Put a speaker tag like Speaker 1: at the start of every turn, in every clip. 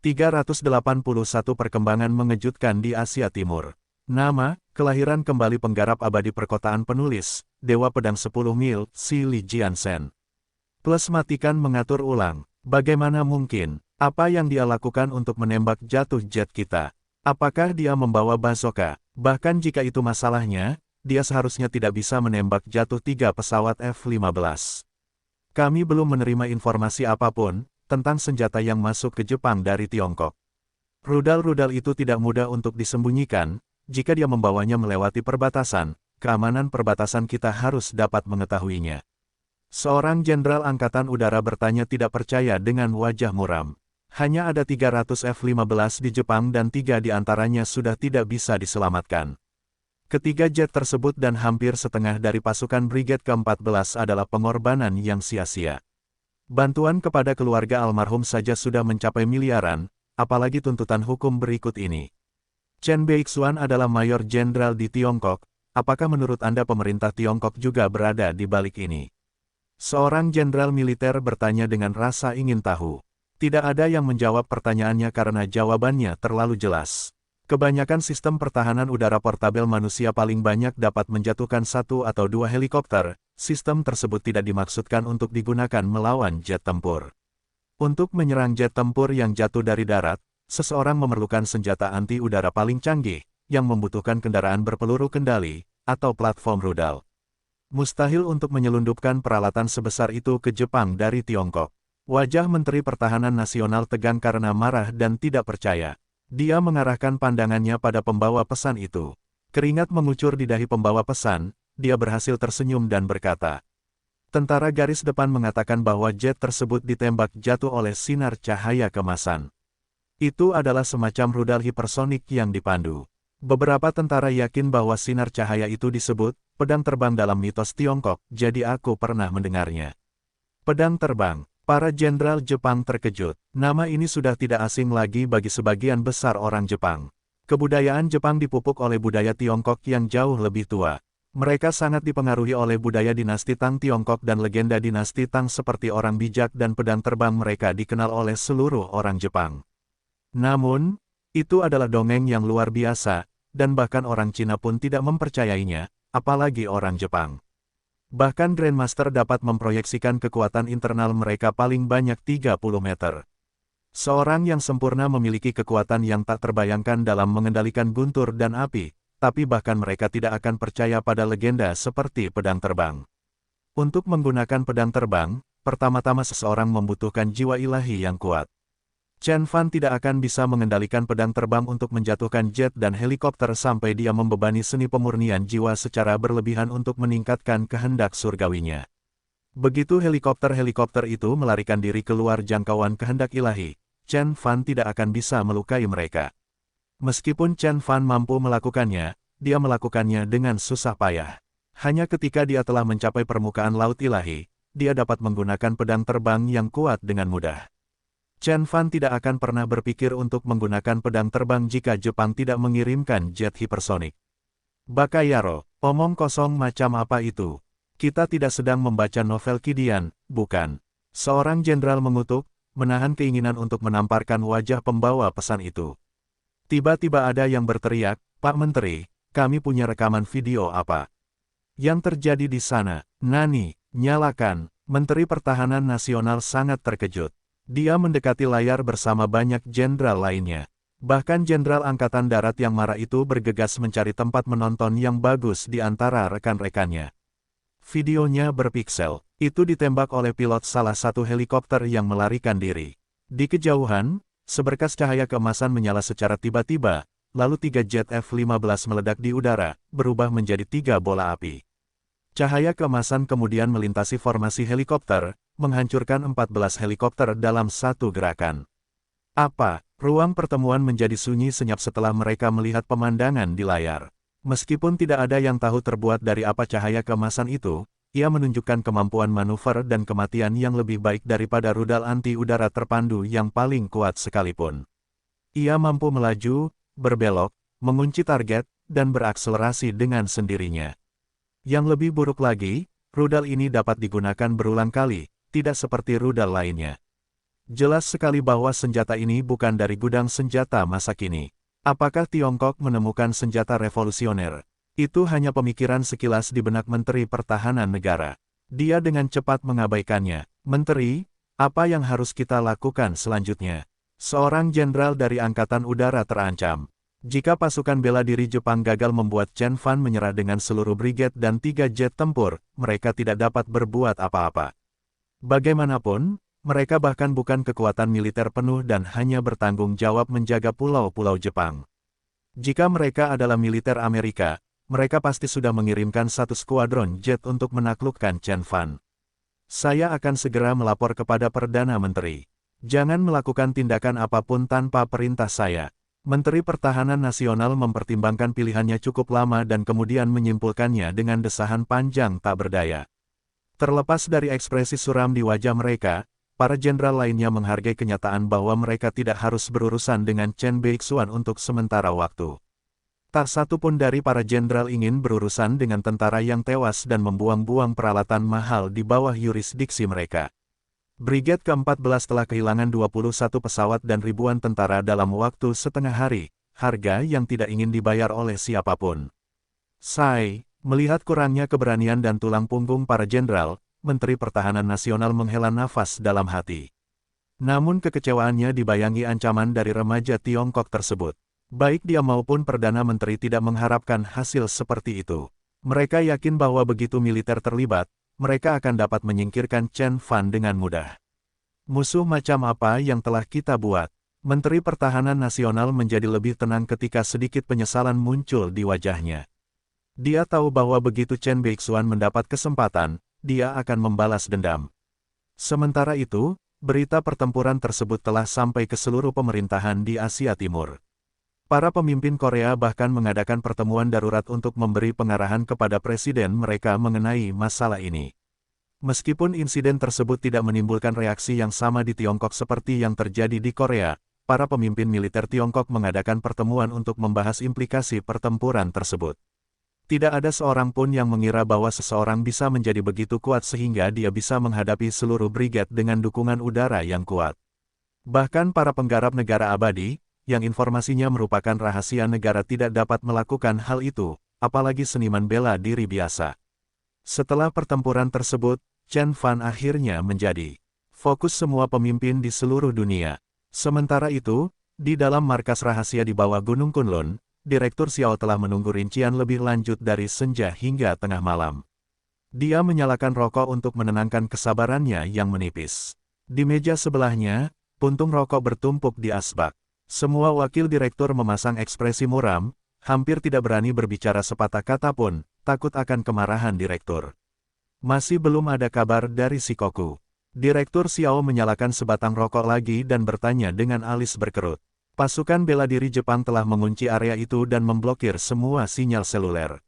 Speaker 1: 381 perkembangan mengejutkan di Asia Timur. Nama, kelahiran kembali penggarap abadi perkotaan penulis, Dewa Pedang 10 Mil, Si Li Jiansen. Plus matikan mengatur ulang. Bagaimana mungkin? Apa yang dia lakukan untuk menembak jatuh jet kita? Apakah dia membawa bazooka? Bahkan jika itu masalahnya, dia seharusnya tidak bisa menembak jatuh 3 pesawat F-15. Kami belum menerima informasi apapun tentang senjata yang masuk ke Jepang dari Tiongkok. Rudal-rudal itu tidak mudah untuk disembunyikan. Jika dia membawanya melewati perbatasan, keamanan perbatasan kita harus dapat mengetahuinya. Seorang jenderal angkatan udara bertanya tidak percaya dengan wajah muram. Hanya ada 300 F-15 di Jepang dan 3 di antaranya sudah tidak bisa diselamatkan. Ketiga jet tersebut dan hampir setengah dari pasukan Brigade ke-14 adalah pengorbanan yang sia-sia. Bantuan kepada keluarga almarhum saja sudah mencapai miliaran, apalagi tuntutan hukum berikut ini. Chen Beixuan adalah mayor jenderal di Tiongkok. Apakah menurut Anda pemerintah Tiongkok juga berada di balik ini? Seorang jenderal militer bertanya dengan rasa ingin tahu. Tidak ada yang menjawab pertanyaannya karena jawabannya terlalu jelas. Kebanyakan sistem pertahanan udara portabel manusia paling banyak dapat menjatuhkan 1 atau 2 helikopter. Sistem tersebut tidak dimaksudkan untuk digunakan melawan jet tempur. Untuk menyerang jet tempur yang jatuh dari darat, seseorang memerlukan senjata anti-udara paling canggih, yang membutuhkan kendaraan berpeluru kendali, atau platform rudal. Mustahil untuk menyelundupkan peralatan sebesar itu ke Jepang dari Tiongkok. Wajah Menteri Pertahanan Nasional tegang karena marah dan tidak percaya. Dia mengarahkan pandangannya pada pembawa pesan itu. Keringat mengucur di dahi pembawa pesan. Dia berhasil tersenyum dan berkata, "Tentara garis depan mengatakan bahwa jet tersebut ditembak jatuh oleh sinar cahaya kemasan. Itu adalah semacam rudal hipersonik yang dipandu. Beberapa tentara yakin bahwa sinar cahaya itu disebut pedang terbang dalam mitos Tiongkok, jadi aku pernah mendengarnya." Pedang terbang. Para jenderal Jepang terkejut. Nama ini sudah tidak asing lagi bagi sebagian besar orang Jepang. Kebudayaan Jepang dipupuk oleh budaya Tiongkok yang jauh lebih tua. Mereka sangat dipengaruhi oleh budaya dinasti Tang Tiongkok dan legenda dinasti Tang seperti orang bijak dan pedang terbang mereka dikenal oleh seluruh orang Jepang. Namun, itu adalah dongeng yang luar biasa, dan bahkan orang Cina pun tidak mempercayainya, apalagi orang Jepang. Bahkan Grandmaster dapat memproyeksikan kekuatan internal mereka paling banyak 30 meter. Seorang yang sempurna memiliki kekuatan yang tak terbayangkan dalam mengendalikan guntur dan api. Tapi bahkan mereka tidak akan percaya pada legenda seperti pedang terbang. Untuk menggunakan pedang terbang, pertama-tama seseorang membutuhkan jiwa ilahi yang kuat. Chen Fan tidak akan bisa mengendalikan pedang terbang untuk menjatuhkan jet dan helikopter sampai dia membebani seni pemurnian jiwa secara berlebihan untuk meningkatkan kehendak surgawinya. Begitu helikopter-helikopter itu melarikan diri keluar jangkauan kehendak ilahi, Chen Fan tidak akan bisa melukai mereka. Meskipun Chen Fan mampu melakukannya, dia melakukannya dengan susah payah. Hanya ketika dia telah mencapai permukaan laut ilahi, dia dapat menggunakan pedang terbang yang kuat dengan mudah. Chen Fan tidak akan pernah berpikir untuk menggunakan pedang terbang jika Jepang tidak mengirimkan jet hipersonik. Bakayaro, omong kosong macam apa itu? Kita tidak sedang membaca novel Kidian, bukan? Seorang jenderal mengutuk, menahan keinginan untuk menamparkan wajah pembawa pesan itu. Tiba-tiba ada yang berteriak, "Pak Menteri, kami punya rekaman video apa yang terjadi di sana?" "Nani, nyalakan." Menteri Pertahanan Nasional sangat terkejut. Dia mendekati layar bersama banyak jenderal lainnya. Bahkan jenderal Angkatan Darat yang marah itu bergegas mencari tempat menonton yang bagus di antara rekan-rekannya. Videonya berpiksel. Itu ditembak oleh pilot salah satu helikopter yang melarikan diri. Di kejauhan, seberkas cahaya keemasan menyala secara tiba-tiba, lalu 3 jet F-15 meledak di udara, berubah menjadi 3 bola api. Cahaya keemasan kemudian melintasi formasi helikopter, menghancurkan 14 helikopter dalam satu gerakan. Ruang pertemuan menjadi sunyi senyap setelah mereka melihat pemandangan di layar. Meskipun tidak ada yang tahu terbuat dari apa cahaya keemasan itu, ia menunjukkan kemampuan manuver dan kematian yang lebih baik daripada rudal anti-udara terpandu yang paling kuat sekalipun. Ia mampu melaju, berbelok, mengunci target, dan berakselerasi dengan sendirinya. Yang lebih buruk lagi, rudal ini dapat digunakan berulang kali, tidak seperti rudal lainnya. Jelas sekali bahwa senjata ini bukan dari gudang senjata masa kini. Apakah Tiongkok menemukan senjata revolusioner? Itu hanya pemikiran sekilas di benak Menteri Pertahanan Negara. Dia dengan cepat mengabaikannya. Menteri, apa yang harus kita lakukan selanjutnya? Seorang jenderal dari Angkatan Udara terancam. Jika pasukan bela diri Jepang gagal membuat Chen Fan menyerah dengan seluruh brigade dan 3 jet tempur, mereka tidak dapat berbuat apa-apa. Bagaimanapun, mereka bahkan bukan kekuatan militer penuh dan hanya bertanggung jawab menjaga pulau-pulau Jepang. Jika mereka adalah militer Amerika, mereka pasti sudah mengirimkan 1 skuadron jet untuk menaklukkan Chen Fan. Saya akan segera melapor kepada Perdana Menteri. Jangan melakukan tindakan apapun tanpa perintah saya. Menteri Pertahanan Nasional mempertimbangkan pilihannya cukup lama dan kemudian menyimpulkannya dengan desahan panjang tak berdaya. Terlepas dari ekspresi suram di wajah mereka, para jenderal lainnya menghargai kenyataan bahwa mereka tidak harus berurusan dengan Chen Beixuan untuk sementara waktu. Tak satu pun dari para jenderal ingin berurusan dengan tentara yang tewas dan membuang-buang peralatan mahal di bawah yurisdiksi mereka. Brigade ke-14 telah kehilangan 21 pesawat dan ribuan tentara dalam waktu setengah hari, harga yang tidak ingin dibayar oleh siapapun. Melihat kurangnya keberanian dan tulang punggung para jenderal, Menteri Pertahanan Nasional menghela nafas dalam hati. Namun kekecewaannya dibayangi ancaman dari remaja Tiongkok tersebut. Baik dia maupun Perdana Menteri tidak mengharapkan hasil seperti itu. Mereka yakin bahwa begitu militer terlibat, mereka akan dapat menyingkirkan Chen Fan dengan mudah. Musuh macam apa yang telah kita buat? Menteri Pertahanan Nasional menjadi lebih tenang ketika sedikit penyesalan muncul di wajahnya. Dia tahu bahwa begitu Chen Beixuan mendapat kesempatan, dia akan membalas dendam. Sementara itu, berita pertempuran tersebut telah sampai ke seluruh pemerintahan di Asia Timur. Para pemimpin Korea bahkan mengadakan pertemuan darurat untuk memberi pengarahan kepada presiden mereka mengenai masalah ini. Meskipun insiden tersebut tidak menimbulkan reaksi yang sama di Tiongkok seperti yang terjadi di Korea, para pemimpin militer Tiongkok mengadakan pertemuan untuk membahas implikasi pertempuran tersebut. Tidak ada seorang pun yang mengira bahwa seseorang bisa menjadi begitu kuat sehingga dia bisa menghadapi seluruh brigade dengan dukungan udara yang kuat. Bahkan para penggarap negara abadi, yang informasinya merupakan rahasia negara tidak dapat melakukan hal itu, apalagi seniman bela diri biasa. Setelah pertempuran tersebut, Chen Fan akhirnya menjadi fokus semua pemimpin di seluruh dunia. Sementara itu, di dalam markas rahasia di bawah Gunung Kunlun, Direktur Xiao telah menunggu rincian lebih lanjut dari senja hingga tengah malam. Dia menyalakan rokok untuk menenangkan kesabarannya yang menipis. Di meja sebelahnya, puntung rokok bertumpuk di asbak. Semua wakil direktur memasang ekspresi muram, hampir tidak berani berbicara sepatah kata pun, takut akan kemarahan direktur. Masih belum ada kabar dari Shikoku. Direktur Xiao menyalakan sebatang rokok lagi dan bertanya dengan alis berkerut. Pasukan bela diri Jepang telah mengunci area itu dan memblokir semua sinyal seluler.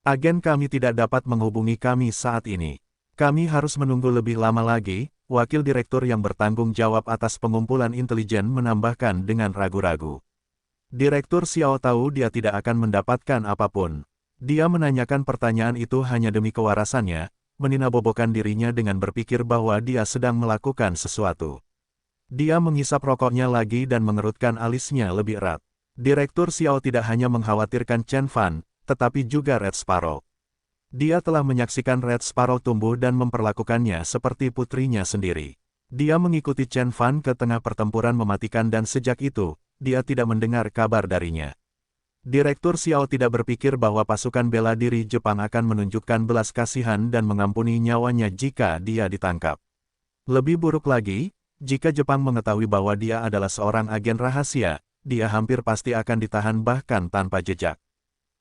Speaker 1: Agen kami tidak dapat menghubungi kami saat ini. Kami harus menunggu lebih lama lagi. Wakil direktur yang bertanggung jawab atas pengumpulan intelijen menambahkan dengan ragu-ragu. Direktur Xiao tahu dia tidak akan mendapatkan apapun. Dia menanyakan pertanyaan itu hanya demi kewarasannya, meninabobokan dirinya dengan berpikir bahwa dia sedang melakukan sesuatu. Dia menghisap rokoknya lagi dan mengerutkan alisnya lebih erat. Direktur Xiao tidak hanya mengkhawatirkan Chen Fan, tetapi juga Red Sparrow. Dia telah menyaksikan Red Sparrow tumbuh dan memperlakukannya seperti putrinya sendiri. Dia mengikuti Chen Fan ke tengah pertempuran mematikan dan sejak itu, dia tidak mendengar kabar darinya. Direktur Xiao tidak berpikir bahwa pasukan bela diri Jepang akan menunjukkan belas kasihan dan mengampuni nyawanya jika dia ditangkap. Lebih buruk lagi, jika Jepang mengetahui bahwa dia adalah seorang agen rahasia, dia hampir pasti akan ditahan bahkan tanpa jejak.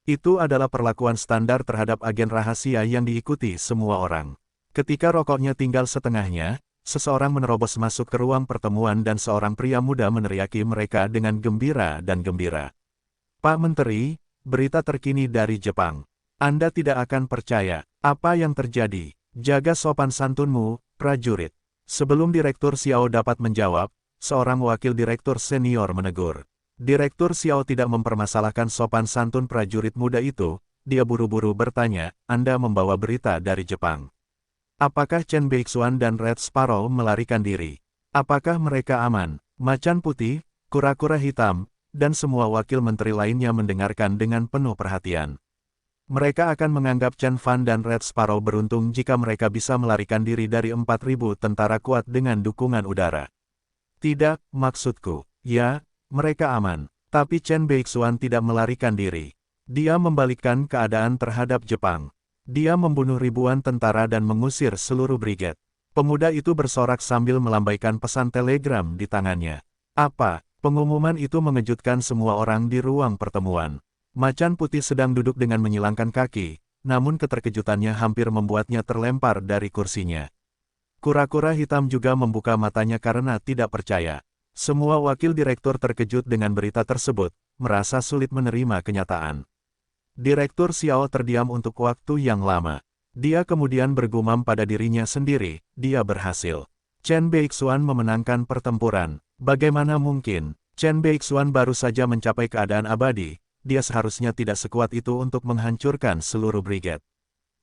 Speaker 1: Itu adalah perlakuan standar terhadap agen rahasia yang diikuti semua orang. Ketika rokoknya tinggal setengahnya, seseorang menerobos masuk ke ruang pertemuan dan seorang pria muda meneriaki mereka dengan gembira dan gembira. Pak Menteri, berita terkini dari Jepang. Anda tidak akan percaya apa yang terjadi. Jaga sopan santunmu, prajurit. Sebelum Direktur Xiao dapat menjawab, seorang wakil direktur senior menegur. Direktur Xiao tidak mempermasalahkan sopan santun prajurit muda itu, dia buru-buru bertanya, Anda membawa berita dari Jepang. Apakah Chen Beixuan dan Red Sparrow melarikan diri? Apakah mereka aman? Macan putih, kura-kura hitam, dan semua wakil menteri lainnya mendengarkan dengan penuh perhatian. Mereka akan menganggap Chen Fan dan Red Sparrow beruntung jika mereka bisa melarikan diri dari 4.000 tentara kuat dengan dukungan udara. Tidak, maksudku, ya, mereka aman. Tapi Chen Beixuan tidak melarikan diri. Dia membalikkan keadaan terhadap Jepang. Dia membunuh ribuan tentara dan mengusir seluruh brigade. Pemuda itu bersorak sambil melambaikan pesan telegram di tangannya. Apa? Pengumuman itu mengejutkan semua orang di ruang pertemuan. Macan putih sedang duduk dengan menyilangkan kaki, namun keterkejutannya hampir membuatnya terlempar dari kursinya. Kura-kura hitam juga membuka matanya karena tidak percaya. Semua wakil direktur terkejut dengan berita tersebut, merasa sulit menerima kenyataan. Direktur Xiao terdiam untuk waktu yang lama. Dia kemudian bergumam pada dirinya sendiri, dia berhasil. Chen Beixuan memenangkan pertempuran. Bagaimana mungkin? Chen Beixuan baru saja mencapai keadaan abadi, dia seharusnya tidak sekuat itu untuk menghancurkan seluruh brigade.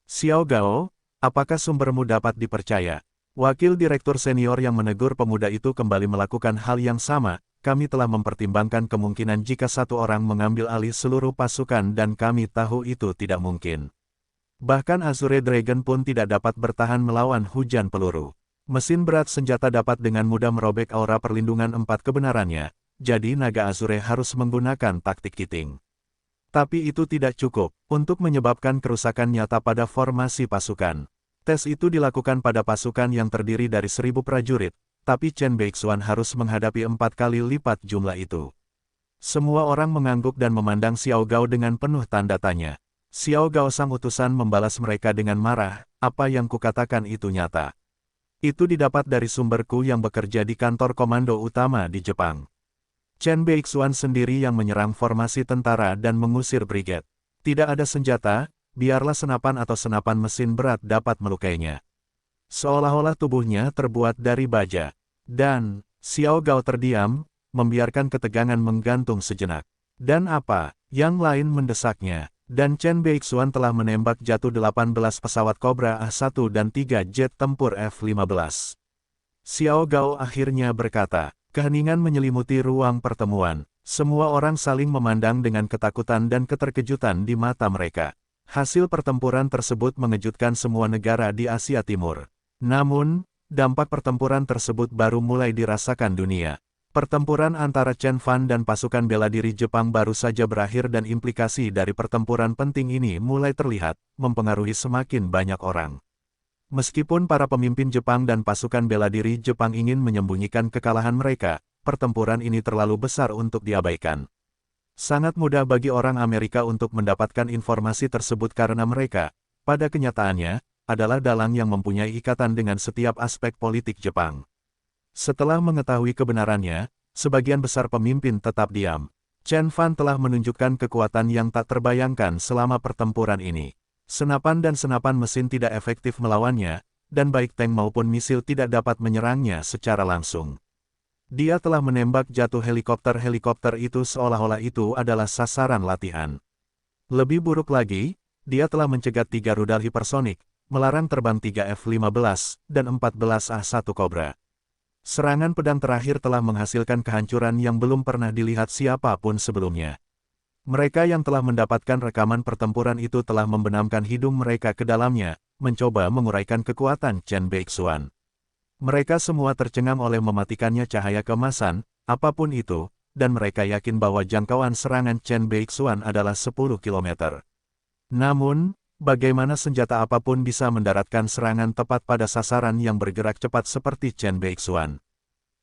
Speaker 1: Xiao Gao, apakah sumbermu dapat dipercaya? Wakil direktur senior yang menegur pemuda itu kembali melakukan hal yang sama, kami telah mempertimbangkan kemungkinan jika satu orang mengambil alih seluruh pasukan dan kami tahu itu tidak mungkin. Bahkan Azure Dragon pun tidak dapat bertahan melawan hujan peluru. Mesin berat senjata dapat dengan mudah merobek aura perlindungan 4 kebenarannya, jadi naga Azure harus menggunakan taktik kiting. Tapi itu tidak cukup untuk menyebabkan kerusakan nyata pada formasi pasukan. Tes itu dilakukan pada pasukan yang terdiri dari 1.000 prajurit, tapi Chen Beixuan harus menghadapi 4 kali lipat jumlah itu. Semua orang mengangguk dan memandang Xiao Gao dengan penuh tanda tanya. Xiao Gao sang utusan membalas mereka dengan marah, apa yang kukatakan itu nyata. Itu didapat dari sumberku yang bekerja di kantor komando utama di Jepang. Chen Beixuan sendiri yang menyerang formasi tentara dan mengusir brigade. Tidak ada senjata, biarlah senapan atau senapan mesin berat dapat melukainya. Seolah-olah tubuhnya terbuat dari baja. Dan, Xiao Gao terdiam, membiarkan ketegangan menggantung sejenak. Dan apa, yang lain mendesaknya. Dan Chen Beixuan telah menembak jatuh 18 pesawat Cobra A-1 dan 3 jet tempur F-15. Xiao Gao akhirnya berkata, keheningan menyelimuti ruang pertemuan. Semua orang saling memandang dengan ketakutan dan keterkejutan di mata mereka. Hasil pertempuran tersebut mengejutkan semua negara di Asia Timur. Namun, dampak pertempuran tersebut baru mulai dirasakan dunia. Pertempuran antara Chen Fan dan pasukan bela diri Jepang baru saja berakhir dan implikasi dari pertempuran penting ini mulai terlihat, mempengaruhi semakin banyak orang. Meskipun para pemimpin Jepang dan pasukan bela diri Jepang ingin menyembunyikan kekalahan mereka, pertempuran ini terlalu besar untuk diabaikan. Sangat mudah bagi orang Amerika untuk mendapatkan informasi tersebut karena mereka, pada kenyataannya, adalah dalang yang mempunyai ikatan dengan setiap aspek politik Jepang. Setelah mengetahui kebenarannya, sebagian besar pemimpin tetap diam. Chen Fan telah menunjukkan kekuatan yang tak terbayangkan selama pertempuran ini. Senapan dan senapan mesin tidak efektif melawannya, dan baik tank maupun misil tidak dapat menyerangnya secara langsung. Dia telah menembak jatuh helikopter-helikopter itu seolah-olah itu adalah sasaran latihan. Lebih buruk lagi, dia telah mencegat 3 rudal hipersonik, melarang terbang 3 F-15, dan 14 A-1 Cobra. Serangan pedang terakhir telah menghasilkan kehancuran yang belum pernah dilihat siapapun sebelumnya. Mereka yang telah mendapatkan rekaman pertempuran itu telah membenamkan hidung mereka ke dalamnya, mencoba menguraikan kekuatan Chen Beixuan. Mereka semua tercengang oleh mematikannya cahaya keemasan, apapun itu, dan mereka yakin bahwa jangkauan serangan Chen Beixuan adalah 10 km. Namun, bagaimana senjata apapun bisa mendaratkan serangan tepat pada sasaran yang bergerak cepat seperti Chen Beixuan?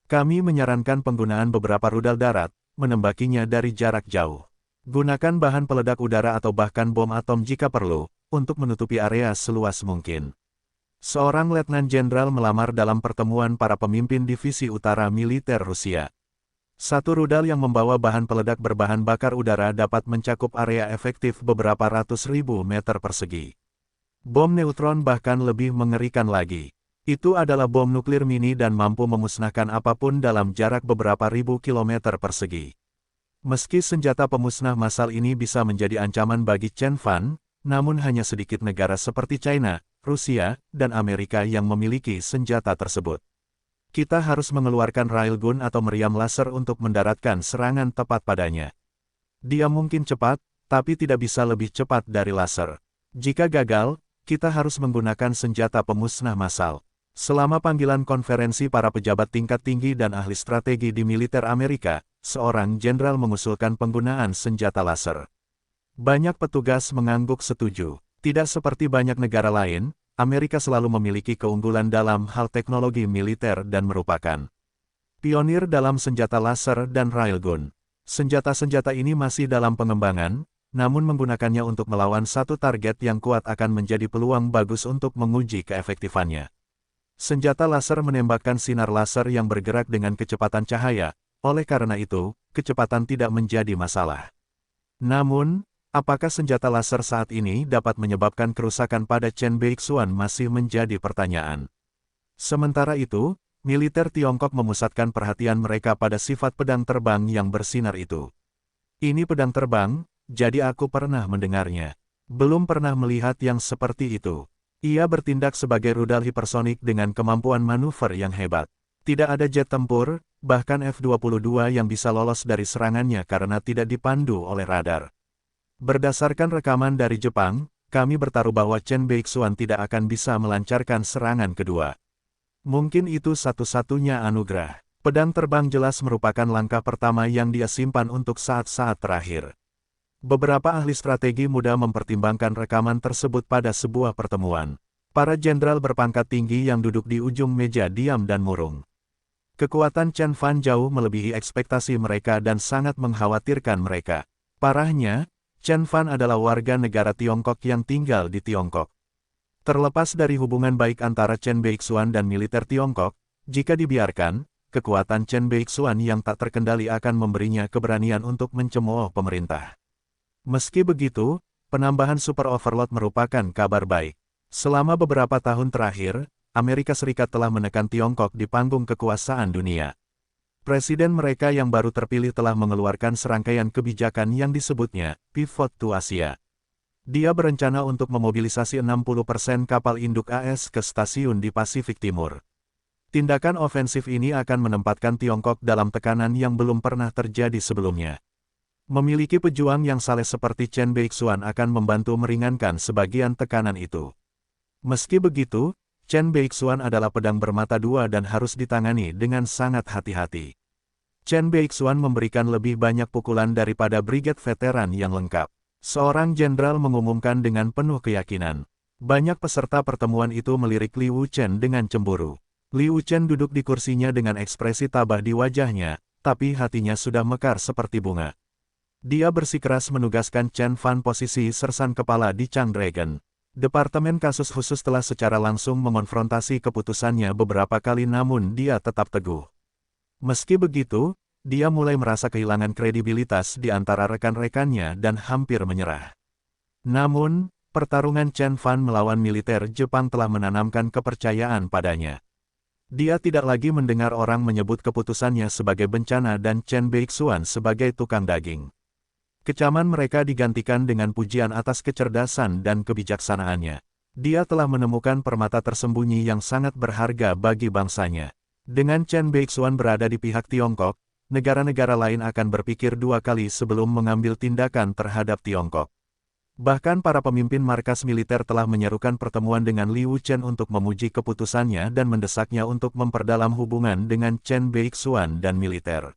Speaker 1: Kami menyarankan penggunaan beberapa rudal darat, menembakinya dari jarak jauh. Gunakan bahan peledak udara atau bahkan bom atom jika perlu, untuk menutupi area seluas mungkin. Seorang letnan jenderal melamar dalam pertemuan para pemimpin divisi utara militer Rusia. Satu rudal yang membawa bahan peledak berbahan bakar udara dapat mencakup area efektif beberapa ratus ribu meter persegi. Bom neutron bahkan lebih mengerikan lagi. Itu adalah bom nuklir mini dan mampu memusnahkan apapun dalam jarak beberapa ribu kilometer persegi. Meski senjata pemusnah massal ini bisa menjadi ancaman bagi Chen Fan, namun hanya sedikit negara seperti China, Rusia, dan Amerika yang memiliki senjata tersebut. Kita harus mengeluarkan railgun atau meriam laser untuk mendaratkan serangan tepat padanya. Dia mungkin cepat, tapi tidak bisa lebih cepat dari laser. Jika gagal, kita harus menggunakan senjata pemusnah massal. Selama panggilan konferensi para pejabat tingkat tinggi dan ahli strategi di militer Amerika, seorang jenderal mengusulkan penggunaan senjata laser. Banyak petugas mengangguk setuju. Tidak seperti banyak negara lain, Amerika selalu memiliki keunggulan dalam hal teknologi militer dan merupakan pionir dalam senjata laser dan railgun. Senjata-senjata ini masih dalam pengembangan, namun menggunakannya untuk melawan satu target yang kuat akan menjadi peluang bagus untuk menguji keefektifannya. Senjata laser menembakkan sinar laser yang bergerak dengan kecepatan cahaya, oleh karena itu, kecepatan tidak menjadi masalah. Namun, apakah senjata laser saat ini dapat menyebabkan kerusakan pada Chen Beixuan masih menjadi pertanyaan. Sementara itu, militer Tiongkok memusatkan perhatian mereka pada sifat pedang terbang yang bersinar itu. Ini pedang terbang, jadi aku pernah mendengarnya. Belum pernah melihat yang seperti itu. Ia bertindak sebagai rudal hipersonik dengan kemampuan manuver yang hebat. Tidak ada jet tempur, bahkan F-22 yang bisa lolos dari serangannya karena tidak dipandu oleh radar. Berdasarkan rekaman dari Jepang, kami bertaruh bahwa Chen Beixuan tidak akan bisa melancarkan serangan kedua. Mungkin itu satu-satunya anugerah. Pedang terbang jelas merupakan langkah pertama yang dia simpan untuk saat-saat terakhir. Beberapa ahli strategi muda mempertimbangkan rekaman tersebut pada sebuah pertemuan. Para jenderal berpangkat tinggi yang duduk di ujung meja diam dan murung. Kekuatan Chen Fan jauh melebihi ekspektasi mereka dan sangat mengkhawatirkan mereka. Parahnya, Chen Fan adalah warga negara Tiongkok yang tinggal di Tiongkok. Terlepas dari hubungan baik antara Chen Beixuan dan militer Tiongkok, jika dibiarkan, kekuatan Chen Beixuan yang tak terkendali akan memberinya keberanian untuk mencemooh pemerintah. Meski begitu, penambahan Super Overlord merupakan kabar baik. Selama beberapa tahun terakhir, Amerika Serikat telah menekan Tiongkok di panggung kekuasaan dunia. Presiden mereka yang baru terpilih telah mengeluarkan serangkaian kebijakan yang disebutnya Pivot to Asia. Dia berencana untuk memobilisasi 60% kapal induk AS ke stasiun di Pasifik Timur. Tindakan ofensif ini akan menempatkan Tiongkok dalam tekanan yang belum pernah terjadi sebelumnya. Memiliki pejuang yang saleh seperti Chen Beixuan akan membantu meringankan sebagian tekanan itu. Meski begitu, Chen Beixuan adalah pedang bermata dua dan harus ditangani dengan sangat hati-hati. Chen Beixuan memberikan lebih banyak pukulan daripada brigade veteran yang lengkap. Seorang jenderal mengumumkan dengan penuh keyakinan. Banyak peserta pertemuan itu melirik Liu Chen dengan cemburu. Liu Chen duduk di kursinya dengan ekspresi tabah di wajahnya, tapi hatinya sudah mekar seperti bunga. Dia bersikeras menugaskan Chen Fan posisi sersan kepala di Chang Dragon. Departemen Kasus Khusus telah secara langsung mengonfrontasi keputusannya beberapa kali namun dia tetap teguh. Meski begitu, dia mulai merasa kehilangan kredibilitas di antara rekan-rekannya dan hampir menyerah. Namun, pertarungan Chen Fan melawan militer Jepang telah menanamkan kepercayaan padanya. Dia tidak lagi mendengar orang menyebut keputusannya sebagai bencana dan Chen Beixuan sebagai tukang daging. Kecaman mereka digantikan dengan pujian atas kecerdasan dan kebijaksanaannya. Dia telah menemukan permata tersembunyi yang sangat berharga bagi bangsanya. Dengan Chen Beixuan berada di pihak Tiongkok, negara-negara lain akan berpikir dua kali sebelum mengambil tindakan terhadap Tiongkok. Bahkan para pemimpin markas militer telah menyerukan pertemuan dengan Liu Chen untuk memuji keputusannya dan mendesaknya untuk memperdalam hubungan dengan Chen Beixuan dan militer.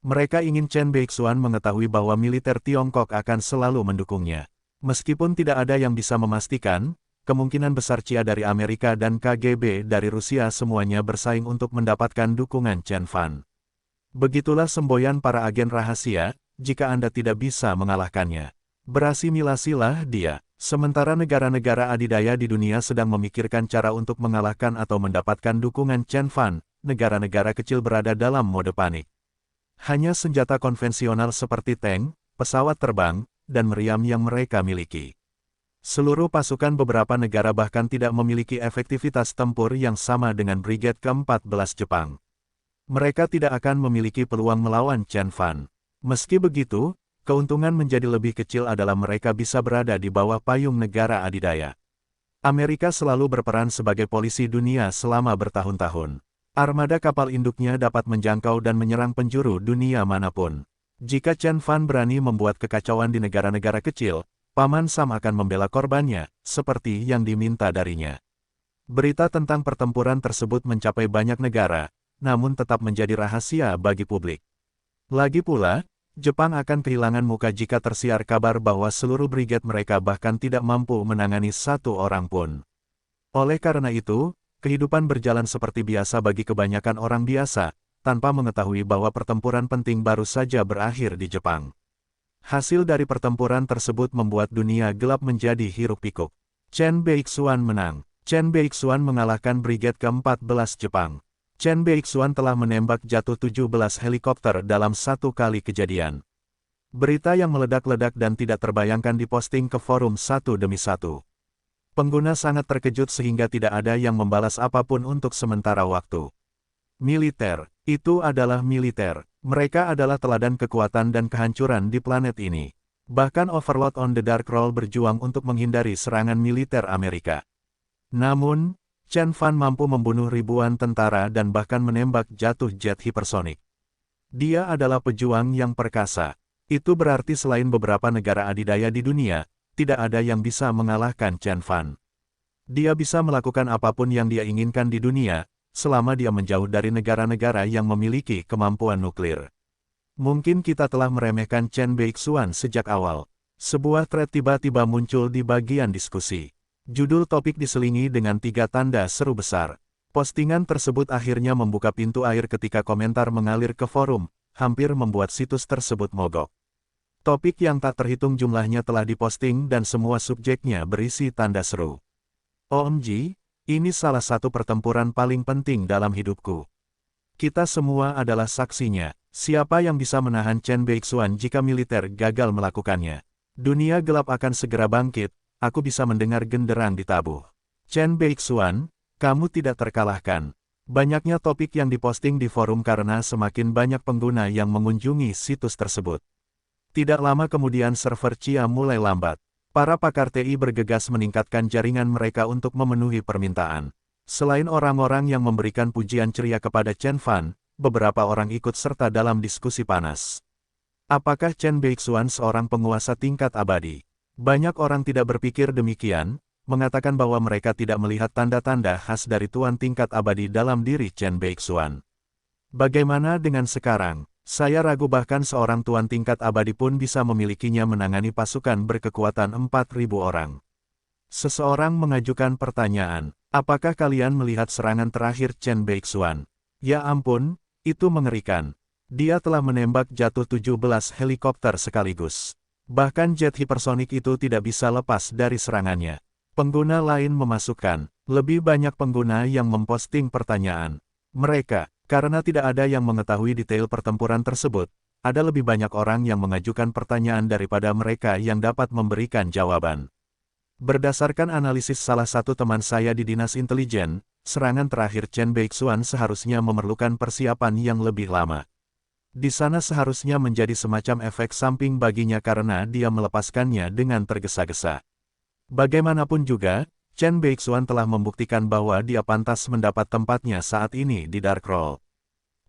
Speaker 1: Mereka ingin Chen Beixuan mengetahui bahwa militer Tiongkok akan selalu mendukungnya. Meskipun tidak ada yang bisa memastikan, kemungkinan besar CIA dari Amerika dan KGB dari Rusia semuanya bersaing untuk mendapatkan dukungan Chen Fan. Begitulah semboyan para agen rahasia, jika Anda tidak bisa mengalahkannya. Berasimilasilah dia. Sementara negara-negara adidaya di dunia sedang memikirkan cara untuk mengalahkan atau mendapatkan dukungan Chen Fan, negara-negara kecil berada dalam mode panik. Hanya senjata konvensional seperti tank, pesawat terbang, dan meriam yang mereka miliki. Seluruh pasukan beberapa negara bahkan tidak memiliki efektivitas tempur yang sama dengan Brigade ke-14 Jepang. Mereka tidak akan memiliki peluang melawan Chen Fan. Meski begitu, keuntungan menjadi lebih kecil adalah mereka bisa berada di bawah payung negara adidaya. Amerika selalu berperan sebagai polisi dunia selama bertahun-tahun. Armada kapal induknya dapat menjangkau dan menyerang penjuru dunia manapun. Jika Chen Fan berani membuat kekacauan di negara-negara kecil, Paman Sam akan membela korbannya, seperti yang diminta darinya. Berita tentang pertempuran tersebut mencapai banyak negara, namun tetap menjadi rahasia bagi publik. Lagi pula, Jepang akan kehilangan muka jika tersiar kabar bahwa seluruh brigade mereka bahkan tidak mampu menangani satu orang pun. Oleh karena itu, kehidupan berjalan seperti biasa bagi kebanyakan orang biasa, tanpa mengetahui bahwa pertempuran penting baru saja berakhir di Jepang. Hasil dari pertempuran tersebut membuat dunia gelap menjadi hiruk-pikuk. Chen Beixuan menang. Chen Beixuan mengalahkan Brigade ke-14 Jepang. Chen Beixuan telah menembak jatuh 17 helikopter dalam satu kali kejadian. Berita yang meledak-ledak dan tidak terbayangkan diposting ke forum satu demi satu. Pengguna sangat terkejut sehingga tidak ada yang membalas apapun untuk sementara waktu. Militer, itu adalah militer. Mereka adalah teladan kekuatan dan kehancuran di planet ini. Bahkan Overlord on the Dark Roll berjuang untuk menghindari serangan militer Amerika. Namun, Chen Fan mampu membunuh ribuan tentara dan bahkan menembak jatuh jet hipersonik. Dia adalah pejuang yang perkasa. Itu berarti selain beberapa negara adidaya di dunia, tidak ada yang bisa mengalahkan Chen Fan. Dia bisa melakukan apapun yang dia inginkan di dunia, selama dia menjauh dari negara-negara yang memiliki kemampuan nuklir. Mungkin kita telah meremehkan Chen Beixuan sejak awal. Sebuah thread tiba-tiba muncul di bagian diskusi. Judul topik diselingi dengan 3 tanda seru besar. Postingan tersebut akhirnya membuka pintu air ketika komentar mengalir ke forum, hampir membuat situs tersebut mogok. Topik yang tak terhitung jumlahnya telah diposting dan semua subjeknya berisi tanda seru. OMG, ini salah satu pertempuran paling penting dalam hidupku. Kita semua adalah saksinya. Siapa yang bisa menahan Chen Beixuan jika militer gagal melakukannya? Dunia gelap akan segera bangkit, aku bisa mendengar genderang ditabuh. Chen Beixuan, kamu tidak terkalahkan. Banyaknya topik yang diposting di forum karena semakin banyak pengguna yang mengunjungi situs tersebut. Tidak lama kemudian server Chia mulai lambat. Para pakar TI bergegas meningkatkan jaringan mereka untuk memenuhi permintaan. Selain orang-orang yang memberikan pujian ceria kepada Chen Fan, beberapa orang ikut serta dalam diskusi panas. Apakah Chen Beixuan seorang penguasa tingkat abadi? Banyak orang tidak berpikir demikian, mengatakan bahwa mereka tidak melihat tanda-tanda khas dari tuan tingkat abadi dalam diri Chen Beixuan. Bagaimana dengan sekarang? Saya ragu bahkan seorang tuan tingkat abadi pun bisa memilikinya menangani pasukan berkekuatan 4.000 orang. Seseorang mengajukan pertanyaan, apakah kalian melihat serangan terakhir Chen Beixuan? Ya ampun, itu mengerikan. Dia telah menembak jatuh 17 helikopter sekaligus. Bahkan jet hipersonik itu tidak bisa lepas dari serangannya. Pengguna lain memasukkan, lebih banyak pengguna yang memposting pertanyaan. Mereka, karena tidak ada yang mengetahui detail pertempuran tersebut, ada lebih banyak orang yang mengajukan pertanyaan daripada mereka yang dapat memberikan jawaban. Berdasarkan analisis salah satu teman saya di Dinas Intelijen, serangan terakhir Chen Beixuan seharusnya memerlukan persiapan yang lebih lama. Di sana seharusnya menjadi semacam efek samping baginya karena dia melepaskannya dengan tergesa-gesa. Bagaimanapun juga, Chen Beixuan telah membuktikan bahwa dia pantas mendapat tempatnya saat ini di Dark Roll.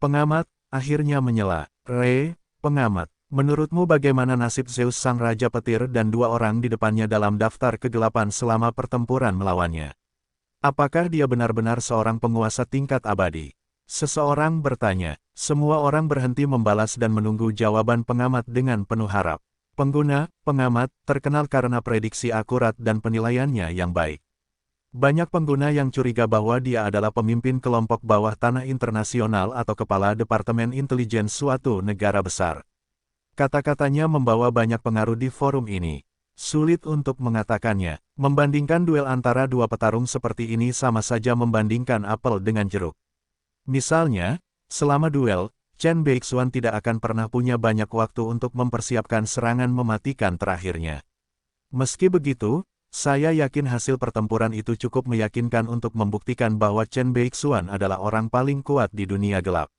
Speaker 1: Pengamat, akhirnya menyela. Pengamat, menurutmu bagaimana nasib Zeus sang Raja Petir dan 2 orang di depannya dalam daftar kegelapan selama pertempuran melawannya? Apakah dia benar-benar seorang penguasa tingkat abadi? Seseorang bertanya. Semua orang berhenti membalas dan menunggu jawaban pengamat dengan penuh harap. Pengguna, pengamat, terkenal karena prediksi akurat dan penilaiannya yang baik. Banyak pengguna yang curiga bahwa dia adalah pemimpin kelompok bawah tanah internasional atau kepala Departemen Intelijen suatu negara besar. Kata-katanya membawa banyak pengaruh di forum ini. Sulit untuk mengatakannya. Membandingkan duel antara 2 petarung seperti ini sama saja membandingkan apel dengan jeruk. Misalnya, selama duel, Chen Beixuan tidak akan pernah punya banyak waktu untuk mempersiapkan serangan mematikan terakhirnya. Meski begitu, saya yakin hasil pertempuran itu cukup meyakinkan untuk membuktikan bahwa Chen Beixuan adalah orang paling kuat di dunia gelap.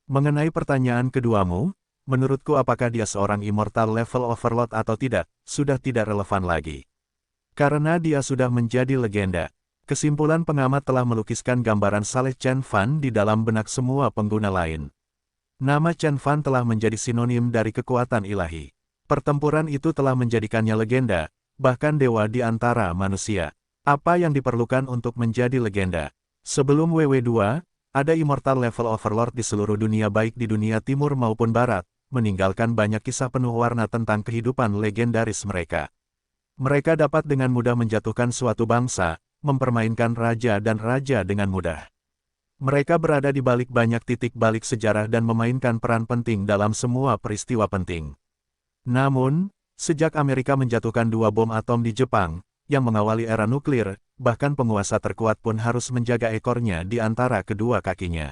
Speaker 1: Mengenai pertanyaan keduamu, menurutku apakah dia seorang immortal level overlord atau tidak, sudah tidak relevan lagi. Karena dia sudah menjadi legenda. Kesimpulan pengamat telah melukiskan gambaran saleh Chen Fan di dalam benak semua pengguna lain. Nama Chen Fan telah menjadi sinonim dari kekuatan ilahi. Pertempuran itu telah menjadikannya legenda, bahkan dewa di antara manusia. Apa yang diperlukan untuk menjadi legenda? Sebelum WW2, ada immortal level overlord di seluruh dunia baik di dunia timur maupun barat, meninggalkan banyak kisah penuh warna tentang kehidupan legendaris mereka. Mereka dapat dengan mudah menjatuhkan suatu bangsa, mempermainkan raja dan raja dengan mudah. Mereka berada di balik banyak titik balik sejarah dan memainkan peran penting dalam semua peristiwa penting. Namun, sejak Amerika menjatuhkan 2 bom atom di Jepang, yang mengawali era nuklir, bahkan penguasa terkuat pun harus menjaga ekornya di antara kedua kakinya.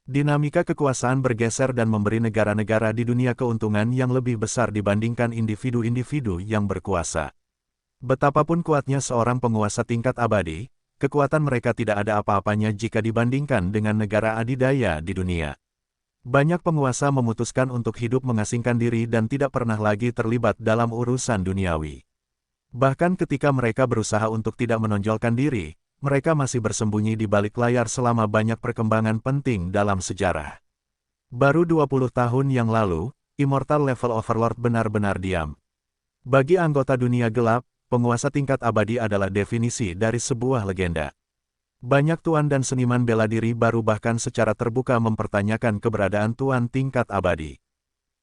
Speaker 1: Dinamika kekuasaan bergeser dan memberi negara-negara di dunia keuntungan yang lebih besar dibandingkan individu-individu yang berkuasa. Betapapun kuatnya seorang penguasa tingkat abadi, kekuatan mereka tidak ada apa-apanya jika dibandingkan dengan negara adidaya di dunia. Banyak penguasa memutuskan untuk hidup mengasingkan diri dan tidak pernah lagi terlibat dalam urusan duniawi. Bahkan ketika mereka berusaha untuk tidak menonjolkan diri, mereka masih bersembunyi di balik layar selama banyak perkembangan penting dalam sejarah. Baru 20 tahun yang lalu, Immortal Level Overlord benar-benar diam. Bagi anggota dunia gelap, penguasa tingkat abadi adalah definisi dari sebuah legenda. Banyak tuan dan seniman bela diri baru bahkan secara terbuka mempertanyakan keberadaan tuan tingkat abadi.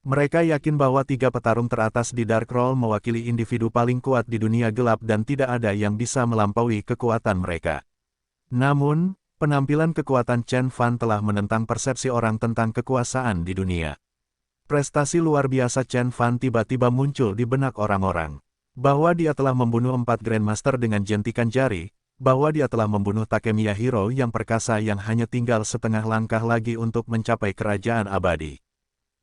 Speaker 1: Mereka yakin bahwa 3 petarung teratas di Dark Roll mewakili individu paling kuat di dunia gelap dan tidak ada yang bisa melampaui kekuatan mereka. Namun, penampilan kekuatan Chen Fan telah menentang persepsi orang tentang kekuasaan di dunia. Prestasi luar biasa Chen Fan tiba-tiba muncul di benak orang-orang. Bahwa dia telah membunuh 4 Grandmaster dengan jentikan jari, bahwa dia telah membunuh Takemiya Hero yang perkasa yang hanya tinggal setengah langkah lagi untuk mencapai kerajaan abadi.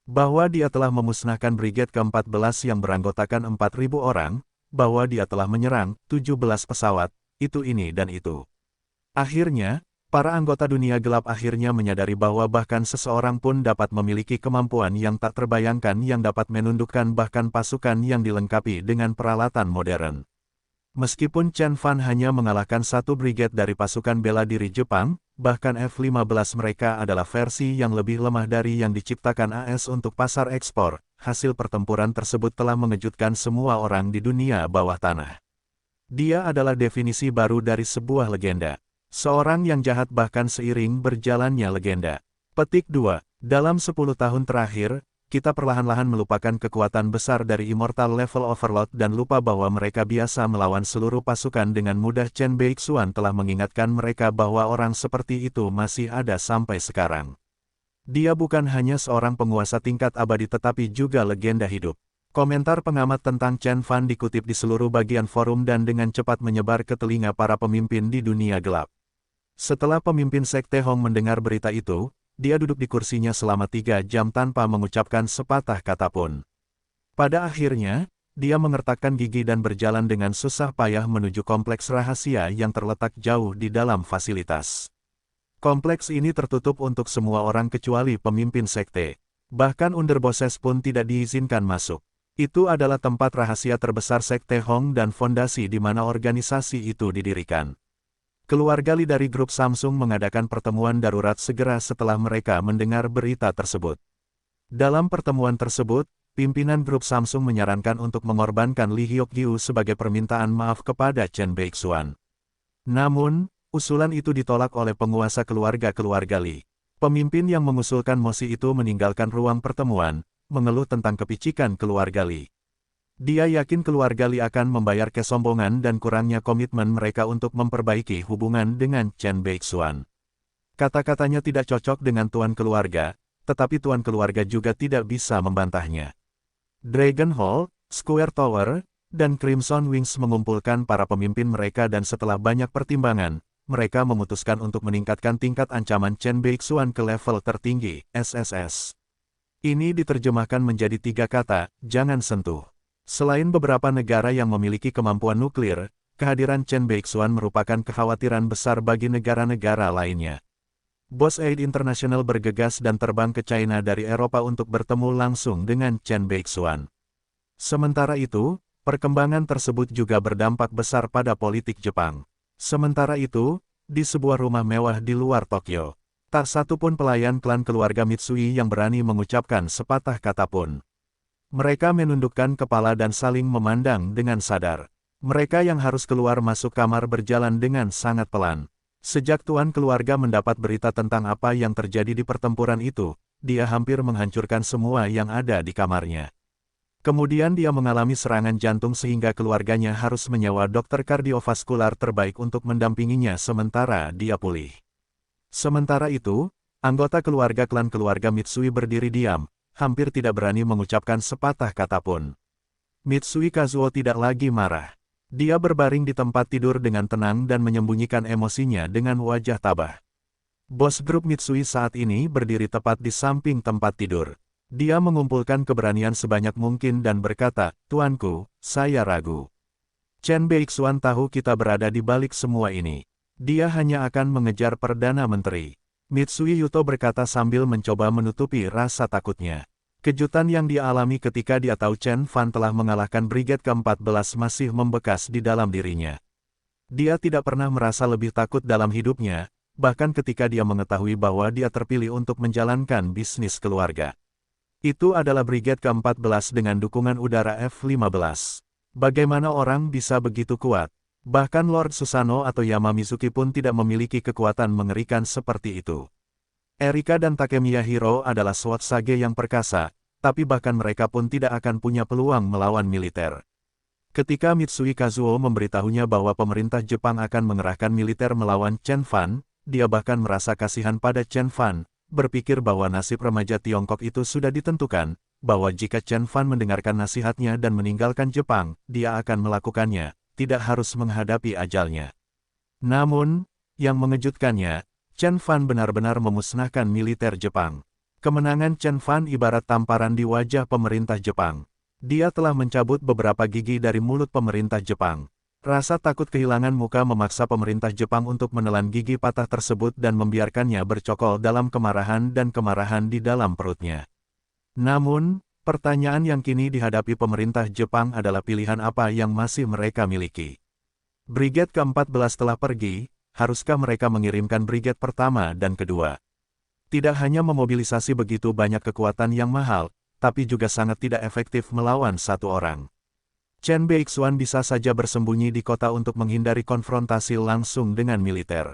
Speaker 1: Bahwa dia telah memusnahkan Brigade ke-14 yang beranggotakan 4.000 orang, bahwa dia telah menyerang 17 pesawat, itu ini dan itu. Akhirnya, para anggota dunia gelap akhirnya menyadari bahwa bahkan seseorang pun dapat memiliki kemampuan yang tak terbayangkan yang dapat menundukkan bahkan pasukan yang dilengkapi dengan peralatan modern. Meskipun Chen Fan hanya mengalahkan 1 brigade dari pasukan bela diri Jepang, bahkan F-15 mereka adalah versi yang lebih lemah dari yang diciptakan AS untuk pasar ekspor. Hasil pertempuran tersebut telah mengejutkan semua orang di dunia bawah tanah. Dia adalah definisi baru dari sebuah legenda. Seorang yang jahat bahkan seiring berjalannya legenda. Petik 2. Dalam 10 tahun terakhir, kita perlahan-lahan melupakan kekuatan besar dari Immortal Level Overlord dan lupa bahwa mereka biasa melawan seluruh pasukan dengan mudah. Chen Beixuan telah mengingatkan mereka bahwa orang seperti itu masih ada sampai sekarang. Dia bukan hanya seorang penguasa tingkat abadi tetapi juga legenda hidup. Komentar pengamat tentang Chen Fan dikutip di seluruh bagian forum dan dengan cepat menyebar ke telinga para pemimpin di dunia gelap. Setelah pemimpin Sekte Hong mendengar berita itu, dia duduk di kursinya selama 3 jam tanpa mengucapkan sepatah kata pun. Pada akhirnya, dia mengertakkan gigi dan berjalan dengan susah payah menuju kompleks rahasia yang terletak jauh di dalam fasilitas. Kompleks ini tertutup untuk semua orang kecuali pemimpin sekte. Bahkan underbosses pun tidak diizinkan masuk. Itu adalah tempat rahasia terbesar Sekte Hong dan fondasi di mana organisasi itu didirikan. Keluarga Li dari grup Samsung mengadakan pertemuan darurat segera setelah mereka mendengar berita tersebut. Dalam pertemuan tersebut, pimpinan grup Samsung menyarankan untuk mengorbankan Li Hyokgyu sebagai permintaan maaf kepada Chen Beixuan. Namun, usulan itu ditolak oleh penguasa keluarga Li. Pemimpin yang mengusulkan mosi itu meninggalkan ruang pertemuan, mengeluh tentang kepicikan keluarga Li. Dia yakin keluarga Li akan membayar kesombongan dan kurangnya komitmen mereka untuk memperbaiki hubungan dengan Chen Beixuan. Kata-katanya tidak cocok dengan tuan keluarga, tetapi tuan keluarga juga tidak bisa membantahnya. Dragon Hall, Square Tower, dan Crimson Wings mengumpulkan para pemimpin mereka dan setelah banyak pertimbangan, mereka memutuskan untuk meningkatkan tingkat ancaman Chen Beixuan ke level tertinggi, SSS. Ini diterjemahkan menjadi 3 kata, jangan sentuh. Selain beberapa negara yang memiliki kemampuan nuklir, kehadiran Chen Beixuan merupakan kekhawatiran besar bagi negara-negara lainnya. Bos Aid International bergegas dan terbang ke China dari Eropa untuk bertemu langsung dengan Chen Beixuan. Sementara itu, perkembangan tersebut juga berdampak besar pada politik Jepang. Sementara itu, di sebuah rumah mewah di luar Tokyo, tak satu pun pelayan klan keluarga Mitsui yang berani mengucapkan sepatah kata pun. Mereka menundukkan kepala dan saling memandang dengan sadar. Mereka yang harus keluar masuk kamar berjalan dengan sangat pelan. Sejak tuan keluarga mendapat berita tentang apa yang terjadi di pertempuran itu, dia hampir menghancurkan semua yang ada di kamarnya. Kemudian dia mengalami serangan jantung sehingga keluarganya harus menyewa dokter kardiovaskular terbaik untuk mendampinginya sementara dia pulih. Sementara itu, anggota keluarga klan keluarga Mitsui berdiri diam, hampir tidak berani mengucapkan sepatah kata pun. Mitsui Kazuo tidak lagi marah. Dia berbaring di tempat tidur dengan tenang dan menyembunyikan emosinya dengan wajah tabah. Bos grup Mitsui saat ini berdiri tepat di samping tempat tidur. Dia mengumpulkan keberanian sebanyak mungkin dan berkata, "Tuanku, saya ragu. Chen Beixuan tahu kita berada di balik semua ini. Dia hanya akan mengejar Perdana Menteri." Mitsui Yuto berkata sambil mencoba menutupi rasa takutnya. Kejutan yang dia alami ketika dia tahu Chen Fan telah mengalahkan Brigade ke-14 masih membekas di dalam dirinya. Dia tidak pernah merasa lebih takut dalam hidupnya, bahkan ketika dia mengetahui bahwa dia terpilih untuk menjalankan bisnis keluarga. Itu adalah Brigade ke-14 dengan dukungan udara F-15. Bagaimana orang bisa begitu kuat? Bahkan Lord Susanoo atau Yamamizuki pun tidak memiliki kekuatan mengerikan seperti itu. Erika dan Takemiya Hiro adalah SWAT Sage yang perkasa, tapi bahkan mereka pun tidak akan punya peluang melawan militer. Ketika Mitsui Kazuo memberitahunya bahwa pemerintah Jepang akan mengerahkan militer melawan Chen Fan, dia bahkan merasa kasihan pada Chen Fan, berpikir bahwa nasib remaja Tiongkok itu sudah ditentukan, bahwa jika Chen Fan mendengarkan nasihatnya dan meninggalkan Jepang, dia akan melakukannya, tidak harus menghadapi ajalnya. Namun, yang mengejutkannya, Chen Fan benar-benar memusnahkan militer Jepang. Kemenangan Chen Fan ibarat tamparan di wajah pemerintah Jepang. Dia telah mencabut beberapa gigi dari mulut pemerintah Jepang. Rasa takut kehilangan muka memaksa pemerintah Jepang untuk menelan gigi patah tersebut dan membiarkannya bercokol dalam kemarahan dan kemarahan di dalam perutnya. Namun, pertanyaan yang kini dihadapi pemerintah Jepang adalah pilihan apa yang masih mereka miliki. Brigade ke-14 telah pergi, haruskah mereka mengirimkan brigade pertama dan kedua? Tidak hanya memobilisasi begitu banyak kekuatan yang mahal, tapi juga sangat tidak efektif melawan satu orang. Chen Beixuan bisa saja bersembunyi di kota untuk menghindari konfrontasi langsung dengan militer.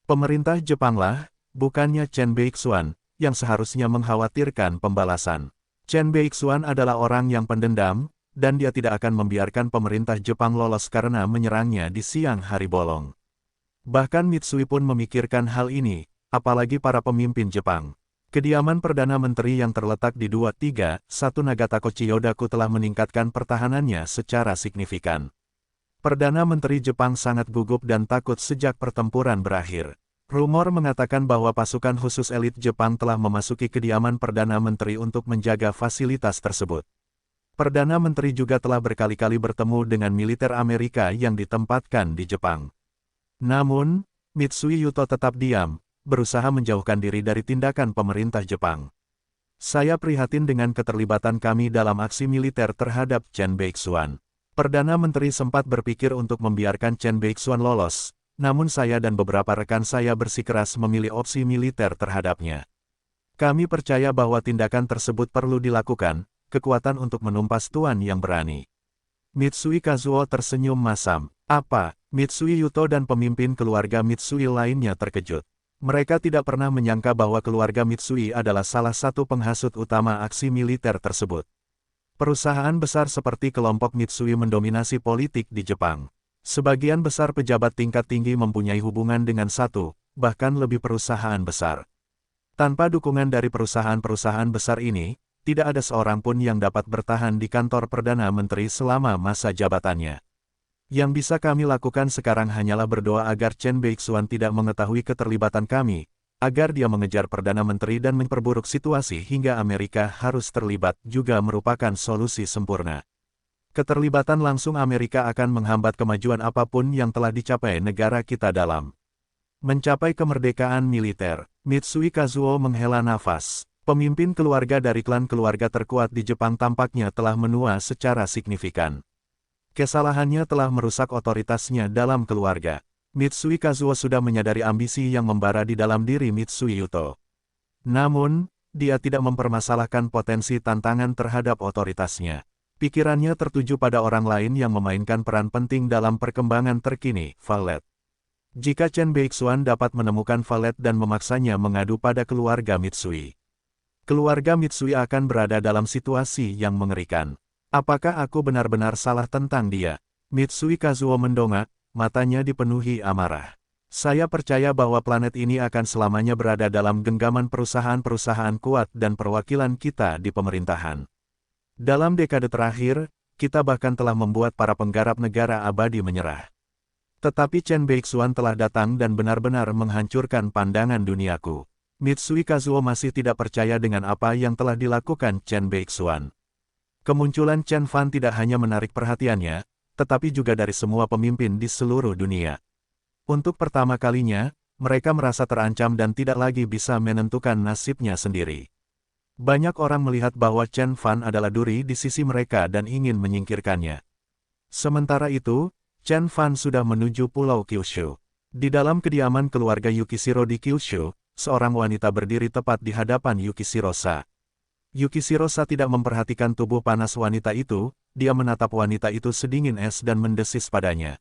Speaker 1: Pemerintah Jepanglah, bukannya Chen Beixuan, yang seharusnya mengkhawatirkan pembalasan. Chen Beixuan adalah orang yang pendendam, dan dia tidak akan membiarkan pemerintah Jepang lolos karena menyerangnya di siang hari bolong. Bahkan Mitsui pun memikirkan hal ini, apalagi para pemimpin Jepang. Kediaman Perdana Menteri yang terletak di 231 Nagatako Chiyodaku telah meningkatkan pertahanannya secara signifikan. Perdana Menteri Jepang sangat gugup dan takut sejak pertempuran berakhir. Rumor mengatakan bahwa pasukan khusus elit Jepang telah memasuki kediaman Perdana Menteri untuk menjaga fasilitas tersebut. Perdana Menteri juga telah berkali-kali bertemu dengan militer Amerika yang ditempatkan di Jepang. Namun, Mitsui Yuto tetap diam, berusaha menjauhkan diri dari tindakan pemerintah Jepang. Saya prihatin dengan keterlibatan kami dalam aksi militer terhadap Chen Beixuan. Perdana Menteri sempat berpikir untuk membiarkan Chen Beixuan lolos, namun saya dan beberapa rekan saya bersikeras memilih opsi militer terhadapnya. Kami percaya bahwa tindakan tersebut perlu dilakukan, kekuatan untuk menumpas tuan yang berani. Mitsui Kazuo tersenyum masam. Apa? Mitsui Yuto dan pemimpin keluarga Mitsui lainnya terkejut. Mereka tidak pernah menyangka bahwa keluarga Mitsui adalah salah satu penghasut utama aksi militer tersebut. Perusahaan besar seperti kelompok Mitsui mendominasi politik di Jepang. Sebagian besar pejabat tingkat tinggi mempunyai hubungan dengan satu, bahkan lebih perusahaan besar. Tanpa dukungan dari perusahaan-perusahaan besar ini, tidak ada seorang pun yang dapat bertahan di kantor Perdana Menteri selama masa jabatannya. Yang bisa kami lakukan sekarang hanyalah berdoa agar Chen Beixuan tidak mengetahui keterlibatan kami, agar dia mengejar Perdana Menteri dan memperburuk situasi hingga Amerika harus terlibat juga merupakan solusi sempurna. Keterlibatan langsung Amerika akan menghambat kemajuan apapun yang telah dicapai negara kita dalam mencapai kemerdekaan militer. Mitsui Kazuo menghela nafas. Pemimpin keluarga dari klan keluarga terkuat di Jepang tampaknya telah menua secara signifikan. Kesalahannya telah merusak otoritasnya dalam keluarga. Mitsui Kazuo sudah menyadari ambisi yang membara di dalam diri Mitsui Yuto. Namun, dia tidak mempermasalahkan potensi tantangan terhadap otoritasnya. Pikirannya tertuju pada orang lain yang memainkan peran penting dalam perkembangan terkini, Valet. Jika Chen Beixuan dapat menemukan Valet dan memaksanya mengadu pada keluarga Mitsui, keluarga Mitsui akan berada dalam situasi yang mengerikan. Apakah aku benar-benar salah tentang dia? Mitsui Kazuo mendongak, matanya dipenuhi amarah. Saya percaya bahwa planet ini akan selamanya berada dalam genggaman perusahaan-perusahaan kuat dan perwakilan kita di pemerintahan. Dalam dekade terakhir, kita bahkan telah membuat para penggarap negara abadi menyerah. Tetapi Chen Beixuan telah datang dan benar-benar menghancurkan pandangan duniaku. Mitsui Kazuo masih tidak percaya dengan apa yang telah dilakukan Chen Beixuan. Kemunculan Chen Fan tidak hanya menarik perhatiannya, tetapi juga dari semua pemimpin di seluruh dunia. Untuk pertama kalinya, mereka merasa terancam dan tidak lagi bisa menentukan nasibnya sendiri. Banyak orang melihat bahwa Chen Fan adalah duri di sisi mereka dan ingin menyingkirkannya. Sementara itu, Chen Fan sudah menuju Pulau Kyushu. Di dalam kediaman keluarga Yukishiro di Kyushu, seorang wanita berdiri tepat di hadapan Yukishiro-sa. Yukishiro-sa tidak memperhatikan tubuh panas wanita itu, dia menatap wanita itu sedingin es dan mendesis padanya.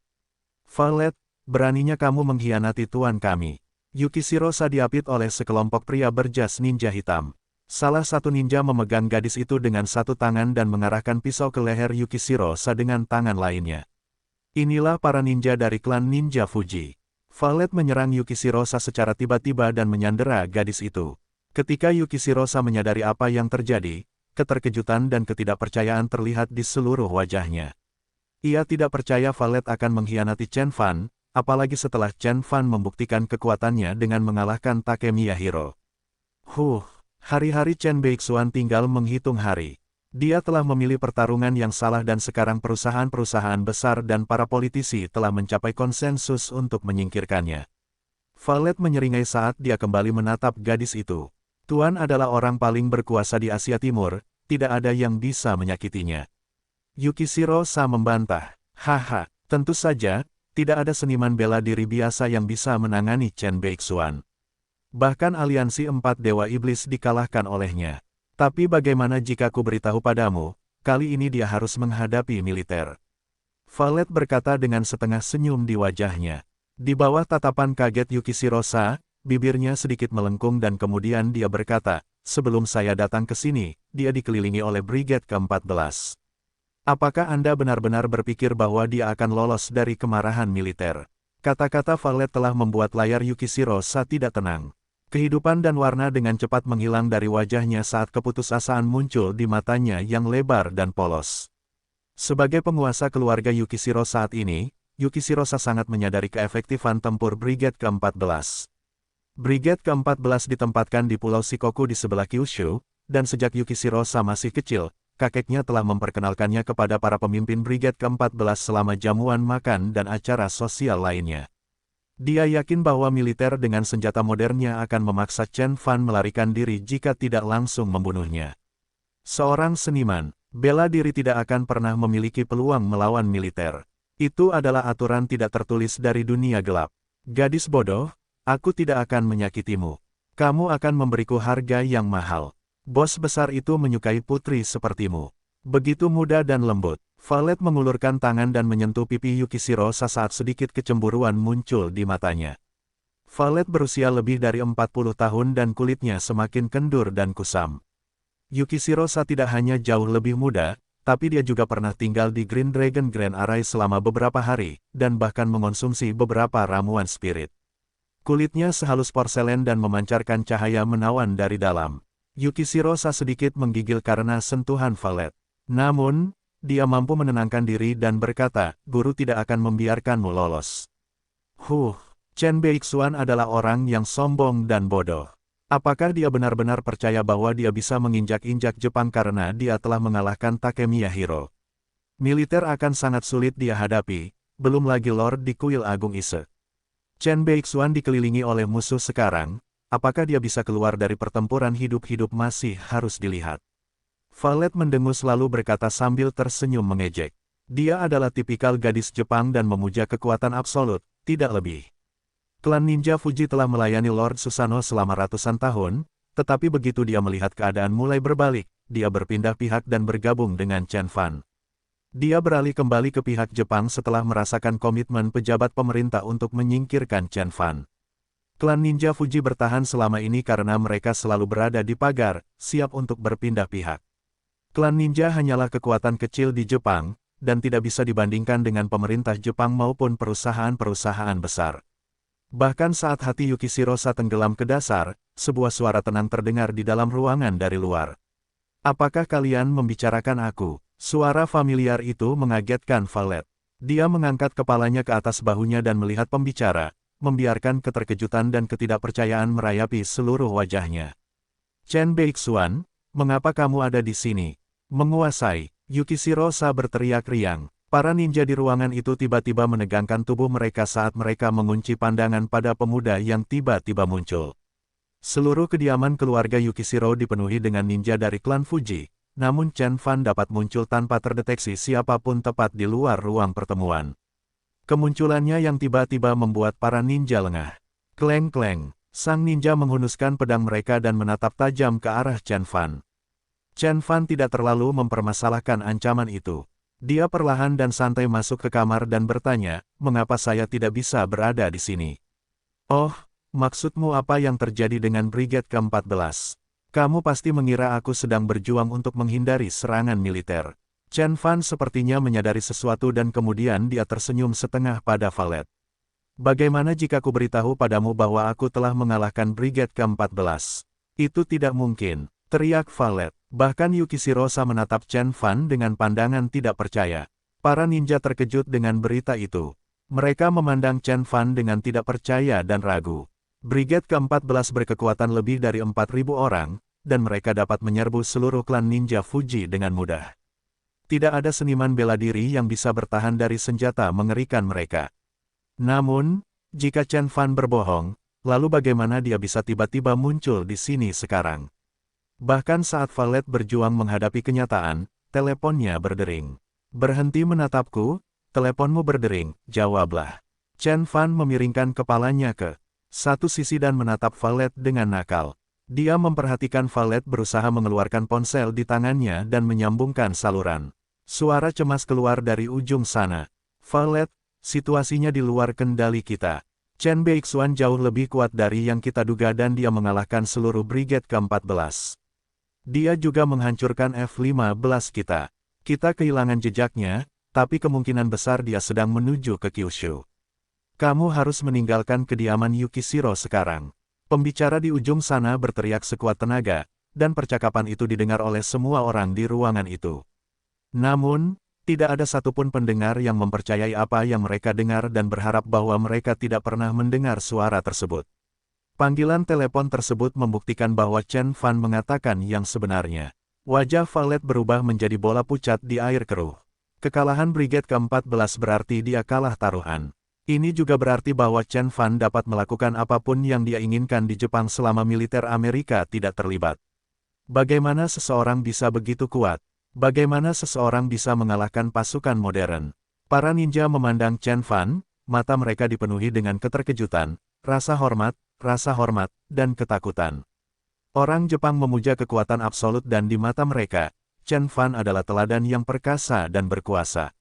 Speaker 1: Valet, beraninya kamu mengkhianati tuan kami. Yukishiro-sa diapit oleh sekelompok pria berjas ninja hitam. Salah satu ninja memegang gadis itu dengan satu tangan dan mengarahkan pisau ke leher Yukishiro-sa dengan tangan lainnya. Inilah para ninja dari klan Ninja Fuji. Valet menyerang Yukishiro-sa secara tiba-tiba dan menyandera gadis itu. Ketika Yukishiro-sa menyadari apa yang terjadi, keterkejutan dan ketidakpercayaan terlihat di seluruh wajahnya. Ia tidak percaya Valet akan mengkhianati Chen Fan, apalagi setelah Chen Fan membuktikan kekuatannya dengan mengalahkan Takemiya Hiro. Hari-hari Chen Beixuan tinggal menghitung hari. Dia telah memilih pertarungan yang salah dan sekarang perusahaan-perusahaan besar dan para politisi telah mencapai konsensus untuk menyingkirkannya. Valet menyeringai saat dia kembali menatap gadis itu. Tuan adalah orang paling berkuasa di Asia Timur, tidak ada yang bisa menyakitinya. Yukishiro-sa membantah. Haha, tentu saja, tidak ada seniman bela diri biasa yang bisa menangani Chen Beixuan. Bahkan aliansi 4 Dewa Iblis dikalahkan olehnya. Tapi bagaimana jika ku beritahu padamu, kali ini dia harus menghadapi militer. Valet berkata dengan setengah senyum di wajahnya. Di bawah tatapan kaget Yukishiro-sa, bibirnya sedikit melengkung dan kemudian dia berkata, sebelum saya datang ke sini, dia dikelilingi oleh Brigade ke-14. Apakah Anda benar-benar berpikir bahwa dia akan lolos dari kemarahan militer? Kata-kata Valet telah membuat layar Yukishiro-sa tidak tenang. Kehidupan dan warna dengan cepat menghilang dari wajahnya saat keputusasaan muncul di matanya yang lebar dan polos. Sebagai penguasa keluarga Yukishiro saat ini, Yukishiro-sa sangat menyadari keefektifan tempur Brigade ke-14. Brigade ke-14 ditempatkan di Pulau Shikoku di sebelah Kyushu, dan sejak Yukishiro-sa masih kecil, kakeknya telah memperkenalkannya kepada para pemimpin Brigade ke-14 selama jamuan makan dan acara sosial lainnya. Dia yakin bahwa militer dengan senjata modernnya akan memaksa Chen Fan melarikan diri jika tidak langsung membunuhnya. Seorang seniman, bela diri tidak akan pernah memiliki peluang melawan militer. Itu adalah aturan tidak tertulis dari dunia gelap. Gadis bodoh, aku tidak akan menyakitimu. Kamu akan memberiku harga yang mahal. Bos besar itu menyukai putri sepertimu. Begitu muda dan lembut. Valet mengulurkan tangan dan menyentuh pipi Yukishiro-sa saat sedikit kecemburuan muncul di matanya. Valet berusia lebih dari 40 tahun dan kulitnya semakin kendur dan kusam. Yukishiro-sa tidak hanya jauh lebih muda, tapi dia juga pernah tinggal di Green Dragon Grand Array selama beberapa hari, dan bahkan mengonsumsi beberapa ramuan spirit. Kulitnya sehalus porselen dan memancarkan cahaya menawan dari dalam. Yukishiro-sa sedikit menggigil karena sentuhan Valet. Namun, dia mampu menenangkan diri dan berkata, guru tidak akan membiarkanmu lolos. Chen Beixuan adalah orang yang sombong dan bodoh. Apakah dia benar-benar percaya bahwa dia bisa menginjak-injak Jepang karena dia telah mengalahkan Takemiya Hiro? Militer akan sangat sulit dia hadapi, belum lagi Lord di Kuil Agung Ise. Chen Beixuan dikelilingi oleh musuh sekarang, apakah dia bisa keluar dari pertempuran hidup-hidup masih harus dilihat. Valet mendengus lalu berkata sambil tersenyum mengejek. Dia adalah tipikal gadis Jepang dan memuja kekuatan absolut, tidak lebih. Klan Ninja Fuji telah melayani Lord Susanoo selama ratusan tahun, tetapi begitu dia melihat keadaan mulai berbalik, dia berpindah pihak dan bergabung dengan Chen Fan. Dia beralih kembali ke pihak Jepang setelah merasakan komitmen pejabat pemerintah untuk menyingkirkan Chen Fan. Klan Ninja Fuji bertahan selama ini karena mereka selalu berada di pagar, siap untuk berpindah pihak. Klan Ninja hanyalah kekuatan kecil di Jepang, dan tidak bisa dibandingkan dengan pemerintah Jepang maupun perusahaan-perusahaan besar. Bahkan saat hati Yukishirosa tenggelam ke dasar, sebuah suara tenang terdengar di dalam ruangan dari luar. "Apakah kalian membicarakan aku?" Suara familiar itu mengagetkan Valet. Dia mengangkat kepalanya ke atas bahunya dan melihat pembicara, membiarkan keterkejutan dan ketidakpercayaan merayapi seluruh wajahnya. "Chen Beixuan, mengapa kamu ada di sini?" "Menguasai," Yukishirosa berteriak riang. Para ninja di ruangan itu tiba-tiba menegangkan tubuh mereka saat mereka mengunci pandangan pada pemuda yang tiba-tiba muncul. Seluruh kediaman keluarga Yukishiro dipenuhi dengan ninja dari klan Fuji. Namun Chen Fan dapat muncul tanpa terdeteksi siapapun tepat di luar ruang pertemuan. Kemunculannya yang tiba-tiba membuat para ninja lengah. Kleng-kleng, sang ninja menghunuskan pedang mereka dan menatap tajam ke arah Chen Fan. Chen Fan tidak terlalu mempermasalahkan ancaman itu. Dia perlahan dan santai masuk ke kamar dan bertanya, "Mengapa saya tidak bisa berada di sini?" "Oh, maksudmu apa yang terjadi dengan Brigade ke-14? Kamu pasti mengira aku sedang berjuang untuk menghindari serangan militer." Chen Fan sepertinya menyadari sesuatu dan kemudian dia tersenyum setengah pada Valet. "Bagaimana jika ku beritahu padamu bahwa aku telah mengalahkan Brigade ke-14? Itu tidak mungkin," teriak Valet. Bahkan Yukishirosa menatap Chen Fan dengan pandangan tidak percaya. Para ninja terkejut dengan berita itu. Mereka memandang Chen Fan dengan tidak percaya dan ragu. Brigade ke-14 berkekuatan lebih dari 4.000 orang, dan mereka dapat menyerbu seluruh klan ninja Fuji dengan mudah. Tidak ada seniman bela diri yang bisa bertahan dari senjata mengerikan mereka. Namun, jika Chen Fan berbohong, lalu bagaimana dia bisa tiba-tiba muncul di sini sekarang? Bahkan saat Valet berjuang menghadapi kenyataan, teleponnya berdering. "Berhenti menatapku, teleponmu berdering," jawablah. Chen Fan memiringkan kepalanya ke satu sisi dan menatap Valet dengan nakal. Dia memperhatikan Valet berusaha mengeluarkan ponsel di tangannya dan menyambungkan saluran. Suara cemas keluar dari ujung sana. "Valet, situasinya di luar kendali kita. Chen Beixuan jauh lebih kuat dari yang kita duga dan dia mengalahkan seluruh Brigade ke-14. Dia juga menghancurkan F-15 kita. Kita kehilangan jejaknya, tapi kemungkinan besar dia sedang menuju ke Kyushu. Kamu harus meninggalkan kediaman Yukishiro sekarang." Pembicara di ujung sana berteriak sekuat tenaga, dan percakapan itu didengar oleh semua orang di ruangan itu. Namun, tidak ada satupun pendengar yang mempercayai apa yang mereka dengar dan berharap bahwa mereka tidak pernah mendengar suara tersebut. Panggilan telepon tersebut membuktikan bahwa Chen Fan mengatakan yang sebenarnya. Wajah Valet berubah menjadi bola pucat di air keruh. Kekalahan Brigade ke-14 berarti dia kalah taruhan. Ini juga berarti bahwa Chen Fan dapat melakukan apapun yang dia inginkan di Jepang selama militer Amerika tidak terlibat. Bagaimana seseorang bisa begitu kuat? Bagaimana seseorang bisa mengalahkan pasukan modern? Para ninja memandang Chen Fan, mata mereka dipenuhi dengan keterkejutan, rasa hormat, dan ketakutan. Orang Jepang memuja kekuatan absolut dan di mata mereka, Chen Fan adalah teladan yang perkasa dan berkuasa.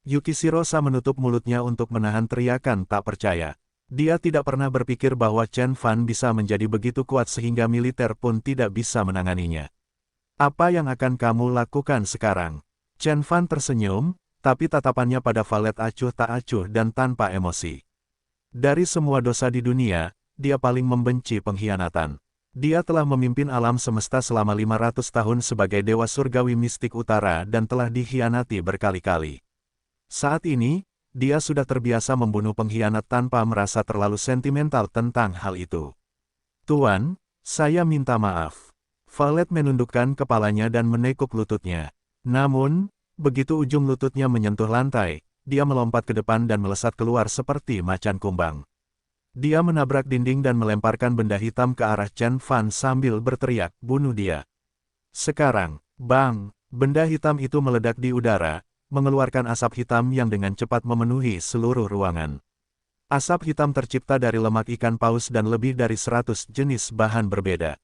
Speaker 1: Yukishirosa menutup mulutnya untuk menahan teriakan tak percaya. Dia tidak pernah berpikir bahwa Chen Fan bisa menjadi begitu kuat sehingga militer pun tidak bisa menanganinya. "Apa yang akan kamu lakukan sekarang?" Chen Fan tersenyum, tapi tatapannya pada Valet acuh tak acuh dan tanpa emosi. Dari semua dosa di dunia, dia paling membenci pengkhianatan. Dia telah memimpin alam semesta selama 500 tahun sebagai dewa surgawi mistik utara dan telah dikhianati berkali-kali. Saat ini, dia sudah terbiasa membunuh pengkhianat tanpa merasa terlalu sentimental tentang hal itu. "Tuan, saya minta maaf." Valet menundukkan kepalanya dan menekuk lututnya. Namun, begitu ujung lututnya menyentuh lantai, dia melompat ke depan dan melesat keluar seperti macan kumbang. Dia menabrak dinding dan melemparkan benda hitam ke arah Chen Fan sambil berteriak, "Bunuh dia." Sekarang, bang, benda hitam itu meledak di udara, mengeluarkan asap hitam yang dengan cepat memenuhi seluruh ruangan. Asap hitam tercipta dari lemak ikan paus dan lebih dari 100 jenis bahan berbeda.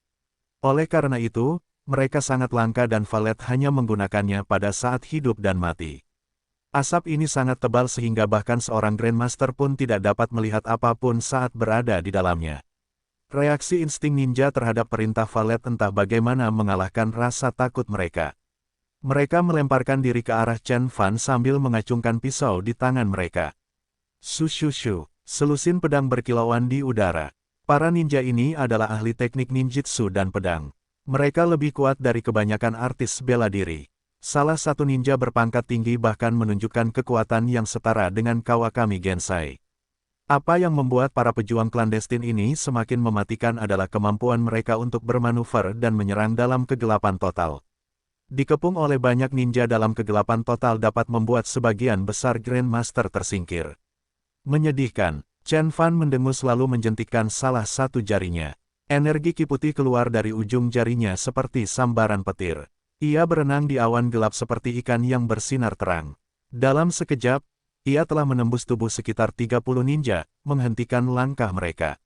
Speaker 1: Oleh karena itu, mereka sangat langka dan Valet hanya menggunakannya pada saat hidup dan mati. Asap ini sangat tebal sehingga bahkan seorang Grandmaster pun tidak dapat melihat apapun saat berada di dalamnya. Reaksi insting ninja terhadap perintah Valet entah bagaimana mengalahkan rasa takut mereka. Mereka melemparkan diri ke arah Chen Fan sambil mengacungkan pisau di tangan mereka. Shushu, selusin pedang berkilauan di udara. Para ninja ini adalah ahli teknik ninjutsu dan pedang. Mereka lebih kuat dari kebanyakan artis bela diri. Salah satu ninja berpangkat tinggi bahkan menunjukkan kekuatan yang setara dengan Kawakami Gensai. Apa yang membuat para pejuang klandestin ini semakin mematikan adalah kemampuan mereka untuk bermanuver dan menyerang dalam kegelapan total. Dikepung oleh banyak ninja dalam kegelapan total dapat membuat sebagian besar Grandmaster tersingkir. Menyedihkan, Chen Fan mendengus lalu menjentikkan salah satu jarinya. Energi ki putih keluar dari ujung jarinya seperti sambaran petir. Ia berenang di awan gelap seperti ikan yang bersinar terang. Dalam sekejap, ia telah menembus tubuh sekitar 30 ninja, menghentikan langkah mereka.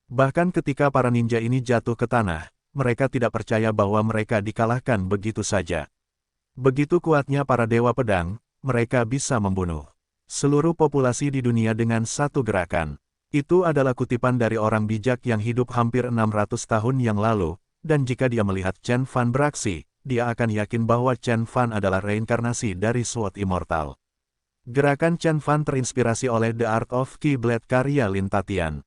Speaker 1: Bahkan ketika para ninja ini jatuh ke tanah, mereka tidak percaya bahwa mereka dikalahkan begitu saja. Begitu kuatnya para dewa pedang, mereka bisa membunuh seluruh populasi di dunia dengan satu gerakan. Itu adalah kutipan dari orang bijak yang hidup hampir 600 tahun yang lalu, dan jika dia melihat Chen Fan beraksi, dia akan yakin bahwa Chen Fan adalah reinkarnasi dari Sword Immortal. Gerakan Chen Fan terinspirasi oleh The Art of Keyblade karya Lin Tatian.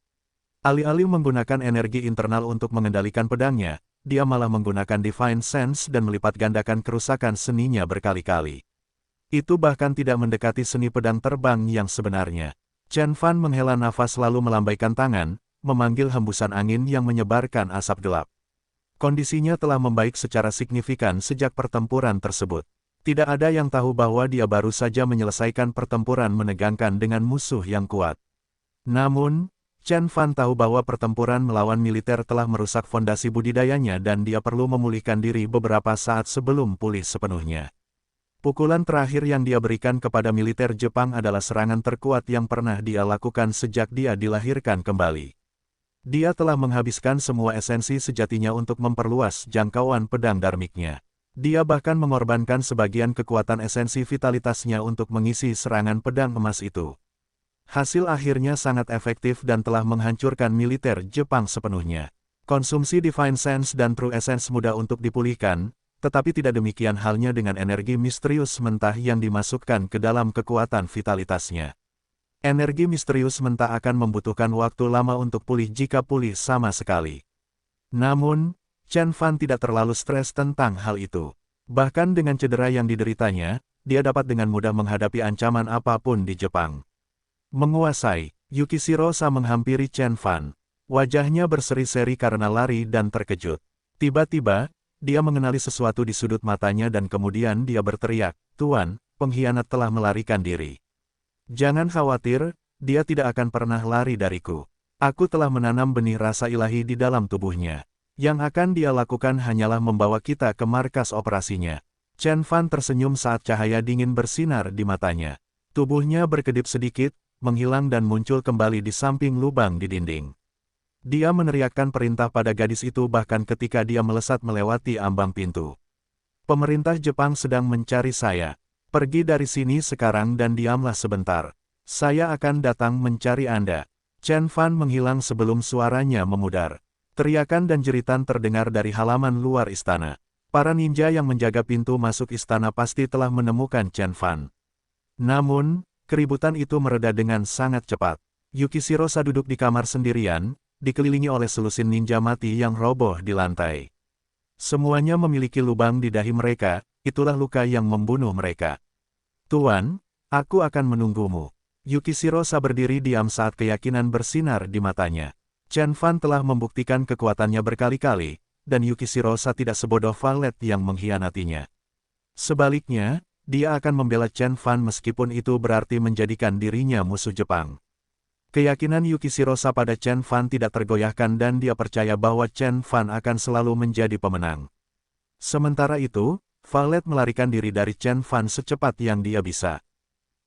Speaker 1: Alih-alih menggunakan energi internal untuk mengendalikan pedangnya, dia malah menggunakan Divine Sense dan melipat gandakan kerusakan seninya berkali-kali. Itu bahkan tidak mendekati seni pedang terbang yang sebenarnya. Chen Fan menghela nafas lalu melambaikan tangan, memanggil hembusan angin yang menyebarkan asap gelap. Kondisinya telah membaik secara signifikan sejak pertempuran tersebut. Tidak ada yang tahu bahwa dia baru saja menyelesaikan pertempuran menegangkan dengan musuh yang kuat. Namun, Chen Fan tahu bahwa pertempuran melawan militer telah merusak fondasi budidayanya dan dia perlu memulihkan diri beberapa saat sebelum pulih sepenuhnya. Pukulan terakhir yang dia berikan kepada militer Jepang adalah serangan terkuat yang pernah dia lakukan sejak dia dilahirkan kembali. Dia telah menghabiskan semua esensi sejatinya untuk memperluas jangkauan pedang dharmiknya. Dia bahkan mengorbankan sebagian kekuatan esensi vitalitasnya untuk mengisi serangan pedang emas itu. Hasil akhirnya sangat efektif dan telah menghancurkan militer Jepang sepenuhnya. Konsumsi Divine Sense dan True Essence mudah untuk dipulihkan, tetapi tidak demikian halnya dengan energi misterius mentah yang dimasukkan ke dalam kekuatan vitalitasnya. Energi misterius mentah akan membutuhkan waktu lama untuk pulih jika pulih sama sekali. Namun, Chen Fan tidak terlalu stres tentang hal itu. Bahkan dengan cedera yang dideritanya, dia dapat dengan mudah menghadapi ancaman apapun di Jepang. Menguasai, Yukishiro Sa menghampiri Chen Fan. Wajahnya berseri-seri karena lari dan terkejut. Tiba-tiba, dia mengenali sesuatu di sudut matanya dan kemudian dia berteriak, "Tuan, pengkhianat telah melarikan diri. Jangan khawatir, dia tidak akan pernah lari dariku. Aku telah menanam benih rasa ilahi di dalam tubuhnya. Yang akan dia lakukan hanyalah membawa kita ke markas operasinya." Chen Fan tersenyum saat cahaya dingin bersinar di matanya. Tubuhnya berkedip sedikit, menghilang dan muncul kembali di samping lubang di dinding. Dia meneriakkan perintah pada gadis itu bahkan ketika dia melesat melewati ambang pintu. "Pemerintah Jepang sedang mencari saya. Pergi dari sini sekarang dan diamlah sebentar. Saya akan datang mencari Anda." Chen Fan menghilang sebelum suaranya memudar. Teriakan dan jeritan terdengar dari halaman luar istana. Para ninja yang menjaga pintu masuk istana pasti telah menemukan Chen Fan. Namun, keributan itu mereda dengan sangat cepat. Yukishiro Sa duduk di kamar sendirian, dikelilingi oleh selusin ninja mati yang roboh di lantai. Semuanya memiliki lubang di dahi mereka, itulah luka yang membunuh mereka. "Tuan, aku akan menunggumu." Yukishiro Sa berdiri diam saat keyakinan bersinar di matanya. Chen Fan telah membuktikan kekuatannya berkali-kali, dan Yukishiro Sa tidak sebodoh Valet yang mengkhianatinya. Sebaliknya, dia akan membela Chen Fan meskipun itu berarti menjadikan dirinya musuh Jepang. Keyakinan Yukishiro Sa pada Chen Fan tidak tergoyahkan dan dia percaya bahwa Chen Fan akan selalu menjadi pemenang. Sementara itu, Valet melarikan diri dari Chen Fan secepat yang dia bisa.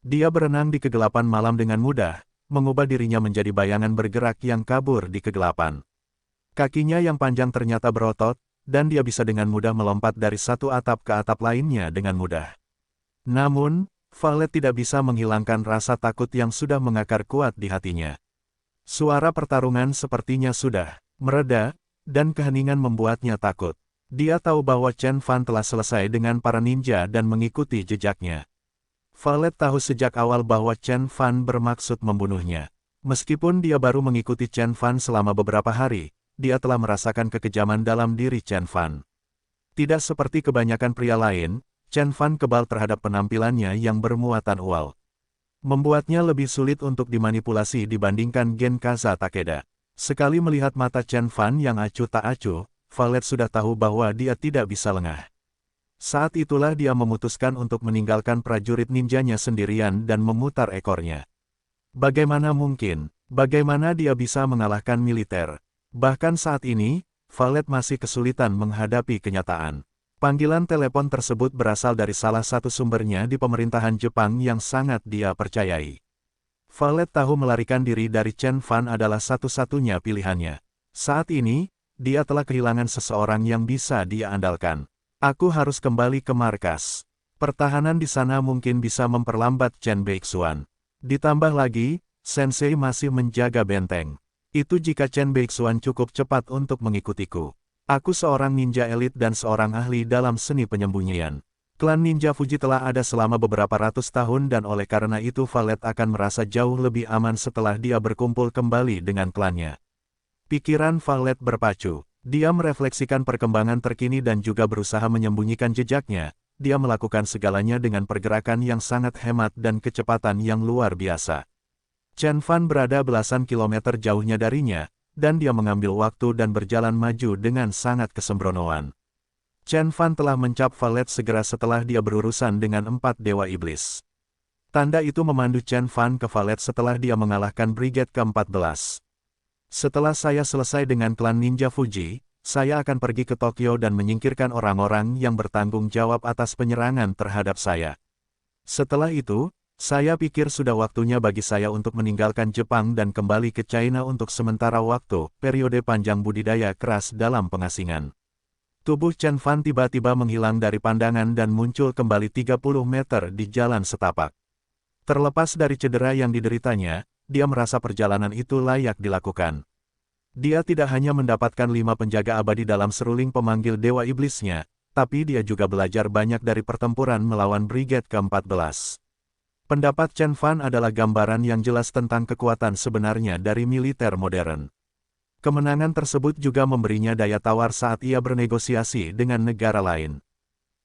Speaker 1: Dia berenang di kegelapan malam dengan mudah, mengubah dirinya menjadi bayangan bergerak yang kabur di kegelapan. Kakinya yang panjang ternyata berotot, dan dia bisa dengan mudah melompat dari satu atap ke atap lainnya dengan mudah. Namun, Violet tidak bisa menghilangkan rasa takut yang sudah mengakar kuat di hatinya. Suara pertarungan sepertinya sudah mereda, dan keheningan membuatnya takut. Dia tahu bahwa Chen Fan telah selesai dengan para ninja dan mengikuti jejaknya. Violet tahu sejak awal bahwa Chen Fan bermaksud membunuhnya. Meskipun dia baru mengikuti Chen Fan selama beberapa hari, dia telah merasakan kekejaman dalam diri Chen Fan. Tidak seperti kebanyakan pria lain, Chen Fan kebal terhadap penampilannya yang bermuatan ual. Membuatnya lebih sulit untuk dimanipulasi dibandingkan Genkaza Takeda. Sekali melihat mata Chen Fan yang acuh tak acuh, Violet sudah tahu bahwa dia tidak bisa lengah. Saat itulah dia memutuskan untuk meninggalkan prajurit ninjanya sendirian dan memutar ekornya. Bagaimana mungkin? Bagaimana dia bisa mengalahkan militer? Bahkan saat ini, Violet masih kesulitan menghadapi kenyataan. Panggilan telepon tersebut berasal dari salah satu sumbernya di pemerintahan Jepang yang sangat dia percayai. Violet tahu melarikan diri dari Chen Fan adalah satu-satunya pilihannya. Saat ini, dia telah kehilangan seseorang yang bisa dia andalkan. Aku harus kembali ke markas. Pertahanan di sana mungkin bisa memperlambat Chen Beixuan. Ditambah lagi, Sensei masih menjaga benteng. Itu jika Chen Beixuan cukup cepat untuk mengikutiku. Aku seorang ninja elit dan seorang ahli dalam seni penyembunyian. Klan Ninja Fuji telah ada selama beberapa ratus tahun dan oleh karena itu Violet akan merasa jauh lebih aman setelah dia berkumpul kembali dengan klannya. Pikiran Violet berpacu. Dia merefleksikan perkembangan terkini dan juga berusaha menyembunyikan jejaknya. Dia melakukan segalanya dengan pergerakan yang sangat hemat dan kecepatan yang luar biasa. Chen Fan berada belasan kilometer jauhnya darinya, dan dia mengambil waktu dan berjalan maju dengan sangat kesembronoan. Chen Fan telah mencap Violet segera setelah dia berurusan dengan 4 dewa iblis. Tanda itu memandu Chen Fan ke Violet setelah dia mengalahkan Brigade ke-14. Setelah saya selesai dengan klan Ninja Fuji, saya akan pergi ke Tokyo dan menyingkirkan orang-orang yang bertanggung jawab atas penyerangan terhadap saya. Setelah itu, saya pikir sudah waktunya bagi saya untuk meninggalkan Jepang dan kembali ke China untuk sementara waktu, periode panjang budidaya keras dalam pengasingan. Tubuh Chen Fan tiba-tiba menghilang dari pandangan dan muncul kembali 30 meter di jalan setapak. Terlepas dari cedera yang dideritanya, dia merasa perjalanan itu layak dilakukan. Dia tidak hanya mendapatkan 5 penjaga abadi dalam seruling pemanggil dewa iblisnya, tapi dia juga belajar banyak dari pertempuran melawan Brigade ke-14. Pendapat Chen Fan adalah gambaran yang jelas tentang kekuatan sebenarnya dari militer modern. Kemenangan tersebut juga memberinya daya tawar saat ia bernegosiasi dengan negara lain.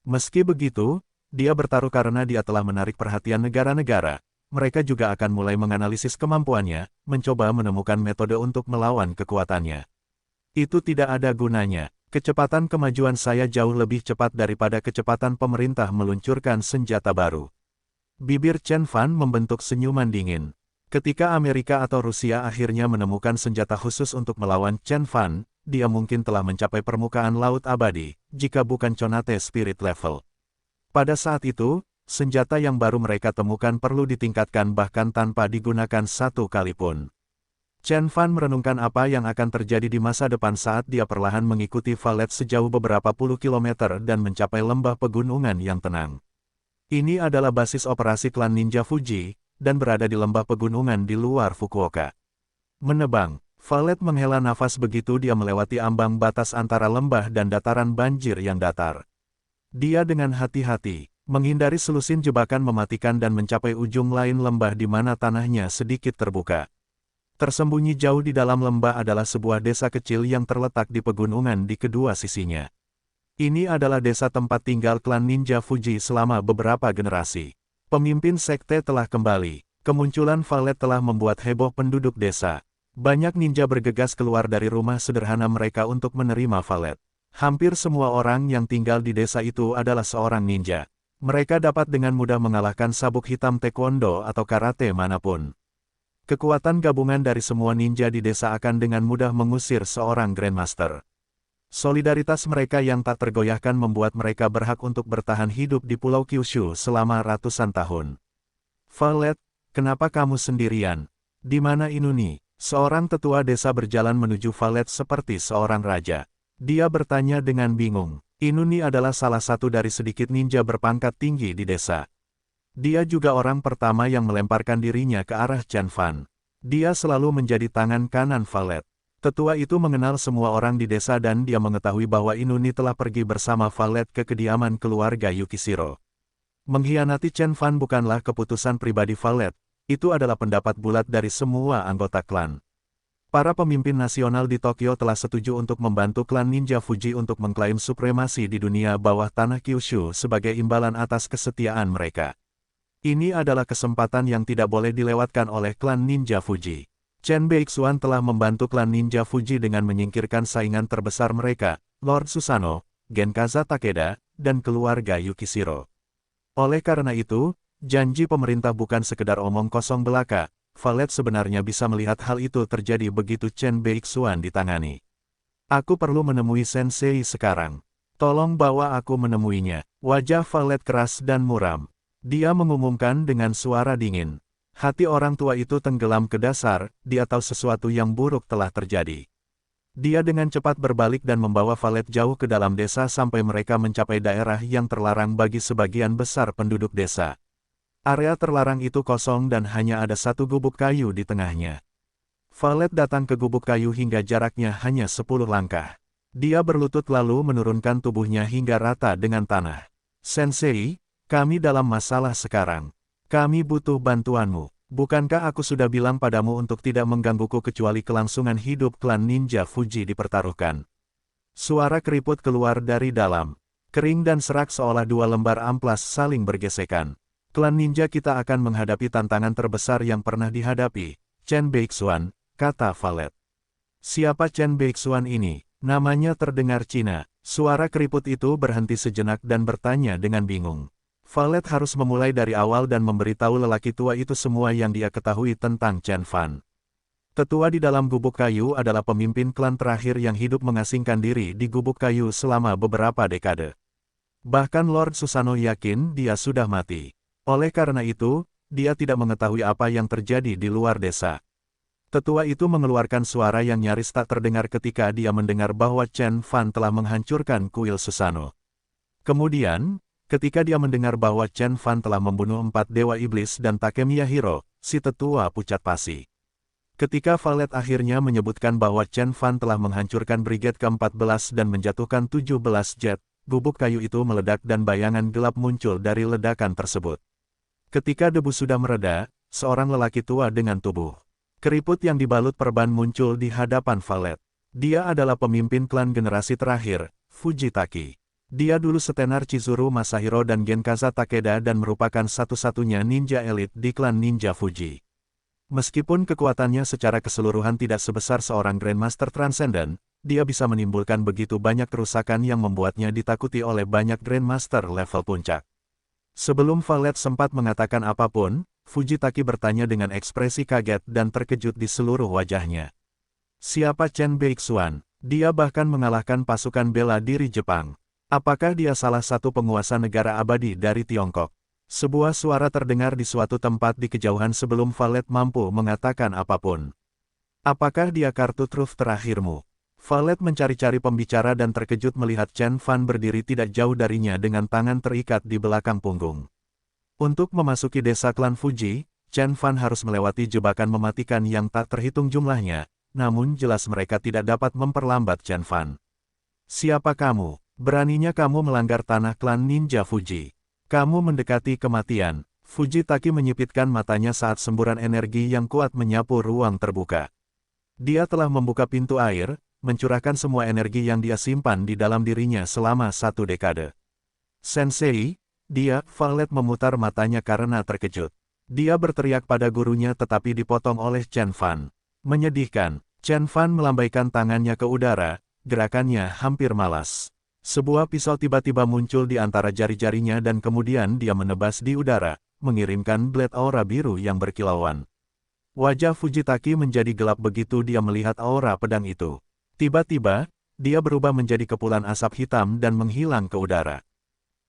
Speaker 1: Meski begitu, dia bertaruh karena dia telah menarik perhatian negara-negara. Mereka juga akan mulai menganalisis kemampuannya, mencoba menemukan metode untuk melawan kekuatannya. Itu tidak ada gunanya. Kecepatan kemajuan saya jauh lebih cepat daripada kecepatan pemerintah meluncurkan senjata baru. Bibir Chen Fan membentuk senyuman dingin. Ketika Amerika atau Rusia akhirnya menemukan senjata khusus untuk melawan Chen Fan, dia mungkin telah mencapai permukaan laut abadi, jika bukan Conate Spirit level. Pada saat itu, senjata yang baru mereka temukan perlu ditingkatkan bahkan tanpa digunakan satu kali pun. Chen Fan merenungkan apa yang akan terjadi di masa depan saat dia perlahan mengikuti Violet sejauh beberapa puluh kilometer dan mencapai lembah pegunungan yang tenang. Ini adalah basis operasi klan Ninja Fuji, dan berada di lembah pegunungan di luar Fukuoka. Menebang, Violet menghela nafas begitu dia melewati ambang batas antara lembah dan dataran banjir yang datar. Dia dengan hati-hati menghindari selusin jebakan mematikan dan mencapai ujung lain lembah di mana tanahnya sedikit terbuka. Tersembunyi jauh di dalam lembah adalah sebuah desa kecil yang terletak di pegunungan di kedua sisinya. Ini adalah desa tempat tinggal klan Ninja Fuji selama beberapa generasi. Pemimpin sekte telah kembali. Kemunculan Violet telah membuat heboh penduduk desa. Banyak ninja bergegas keluar dari rumah sederhana mereka untuk menerima Violet. Hampir semua orang yang tinggal di desa itu adalah seorang ninja. Mereka dapat dengan mudah mengalahkan sabuk hitam taekwondo atau karate manapun. Kekuatan gabungan dari semua ninja di desa akan dengan mudah mengusir seorang Grandmaster. Solidaritas mereka yang tak tergoyahkan membuat mereka berhak untuk bertahan hidup di Pulau Kyushu selama ratusan tahun. Violet, kenapa kamu sendirian? Di mana Inuni? Seorang tetua desa berjalan menuju Valet seperti seorang raja. Dia bertanya dengan bingung. Inuni adalah salah satu dari sedikit ninja berpangkat tinggi di desa. Dia juga orang pertama yang melemparkan dirinya ke arah Chen Fan. Dia selalu menjadi tangan kanan Valet. Tetua itu mengenal semua orang di desa dan dia mengetahui bahwa Inuni telah pergi bersama Valet ke kediaman keluarga Yukishiro. Mengkhianati Chen Fan bukanlah keputusan pribadi Valet, itu adalah pendapat bulat dari semua anggota klan. Para pemimpin nasional di Tokyo telah setuju untuk membantu klan Ninja Fuji untuk mengklaim supremasi di dunia bawah tanah Kyushu sebagai imbalan atas kesetiaan mereka. Ini adalah kesempatan yang tidak boleh dilewatkan oleh klan Ninja Fuji. Chen Beixuan telah membantu klan Ninja Fuji dengan menyingkirkan saingan terbesar mereka, Lord Susanoo, Genkaza Takeda, dan keluarga Yukishiro. Oleh karena itu, janji pemerintah bukan sekedar omong kosong belaka. Valet sebenarnya bisa melihat hal itu terjadi begitu Chen Beixuan ditangani. Aku perlu menemui Sensei sekarang. Tolong bawa aku menemuinya. Wajah Valet keras dan muram. Dia mengumumkan dengan suara dingin. Hati orang tua itu tenggelam ke dasar, dia tahu sesuatu yang buruk telah terjadi. Dia dengan cepat berbalik dan membawa Valet jauh ke dalam desa sampai mereka mencapai daerah yang terlarang bagi sebagian besar penduduk desa. Area terlarang itu kosong dan hanya ada satu gubuk kayu di tengahnya. Valet datang ke gubuk kayu hingga jaraknya hanya 10 langkah. Dia berlutut lalu menurunkan tubuhnya hingga rata dengan tanah. Sensei, kami dalam masalah sekarang. Kami butuh bantuanmu. Bukankah aku sudah bilang padamu untuk tidak menggangguku kecuali kelangsungan hidup klan Ninja Fuji dipertaruhkan? Suara keriput keluar dari dalam. Kering dan serak seolah dua lembar amplas saling bergesekan. Klan ninja kita akan menghadapi tantangan terbesar yang pernah dihadapi, Chen Beixuan, kata Valet. Siapa Chen Beixuan ini? Namanya terdengar Cina. Suara keriput itu berhenti sejenak dan bertanya dengan bingung. Valet harus memulai dari awal dan memberitahu lelaki tua itu semua yang dia ketahui tentang Chen Fan. Tetua di dalam gubuk kayu adalah pemimpin klan terakhir yang hidup mengasingkan diri di gubuk kayu selama beberapa dekade. Bahkan Lord Susanoo yakin dia sudah mati. Oleh karena itu, dia tidak mengetahui apa yang terjadi di luar desa. Tetua itu mengeluarkan suara yang nyaris tak terdengar ketika dia mendengar bahwa Chen Fan telah menghancurkan kuil Susanoo. Kemudian, ketika dia mendengar bahwa Chen Fan telah membunuh 4 dewa iblis dan Takemiya Hiro, si tetua pucat pasi. Ketika Valet akhirnya menyebutkan bahwa Chen Fan telah menghancurkan Brigade ke-14 dan menjatuhkan 17 jet, gubuk kayu itu meledak dan bayangan gelap muncul dari ledakan tersebut. Ketika debu sudah mereda, seorang lelaki tua dengan tubuh keriput yang dibalut perban muncul di hadapan Valet. Dia adalah pemimpin klan generasi terakhir, Fujitaki. Dia dulu setenar Chizuru Masahiro dan Genkaza Takeda dan merupakan satu-satunya ninja elit di klan Ninja Fuji. Meskipun kekuatannya secara keseluruhan tidak sebesar seorang Grandmaster Transcendent, dia bisa menimbulkan begitu banyak kerusakan yang membuatnya ditakuti oleh banyak Grandmaster level puncak. Sebelum Valet sempat mengatakan apapun, Fujitaki bertanya dengan ekspresi kaget dan terkejut di seluruh wajahnya. Siapa Chen Beixuan? Dia bahkan mengalahkan pasukan bela diri Jepang. Apakah dia salah satu penguasa negara abadi dari Tiongkok? Sebuah suara terdengar di suatu tempat di kejauhan sebelum Valet mampu mengatakan apapun. Apakah dia kartu truf terakhirmu? Valet mencari-cari pembicara dan terkejut melihat Chen Fan berdiri tidak jauh darinya dengan tangan terikat di belakang punggung. Untuk memasuki desa klan Fuji, Chen Fan harus melewati jebakan mematikan yang tak terhitung jumlahnya, namun jelas mereka tidak dapat memperlambat Chen Fan. Siapa kamu? Beraninya kamu melanggar tanah klan Ninja Fuji. Kamu mendekati kematian. Fujitaki menyipitkan matanya saat semburan energi yang kuat menyapu ruang terbuka. Dia telah membuka pintu air, mencurahkan semua energi yang dia simpan di dalam dirinya selama 1 dekade. Sensei, Valet memutar matanya karena terkejut. Dia berteriak pada gurunya tetapi dipotong oleh Chen Fan. Menyedihkan, Chen Fan melambaikan tangannya ke udara, gerakannya hampir malas. Sebuah pisau tiba-tiba muncul di antara jari-jarinya dan kemudian dia menebas di udara, mengirimkan blade aura biru yang berkilauan. Wajah Fujitaki menjadi gelap begitu dia melihat aura pedang itu. Tiba-tiba, dia berubah menjadi kepulan asap hitam dan menghilang ke udara.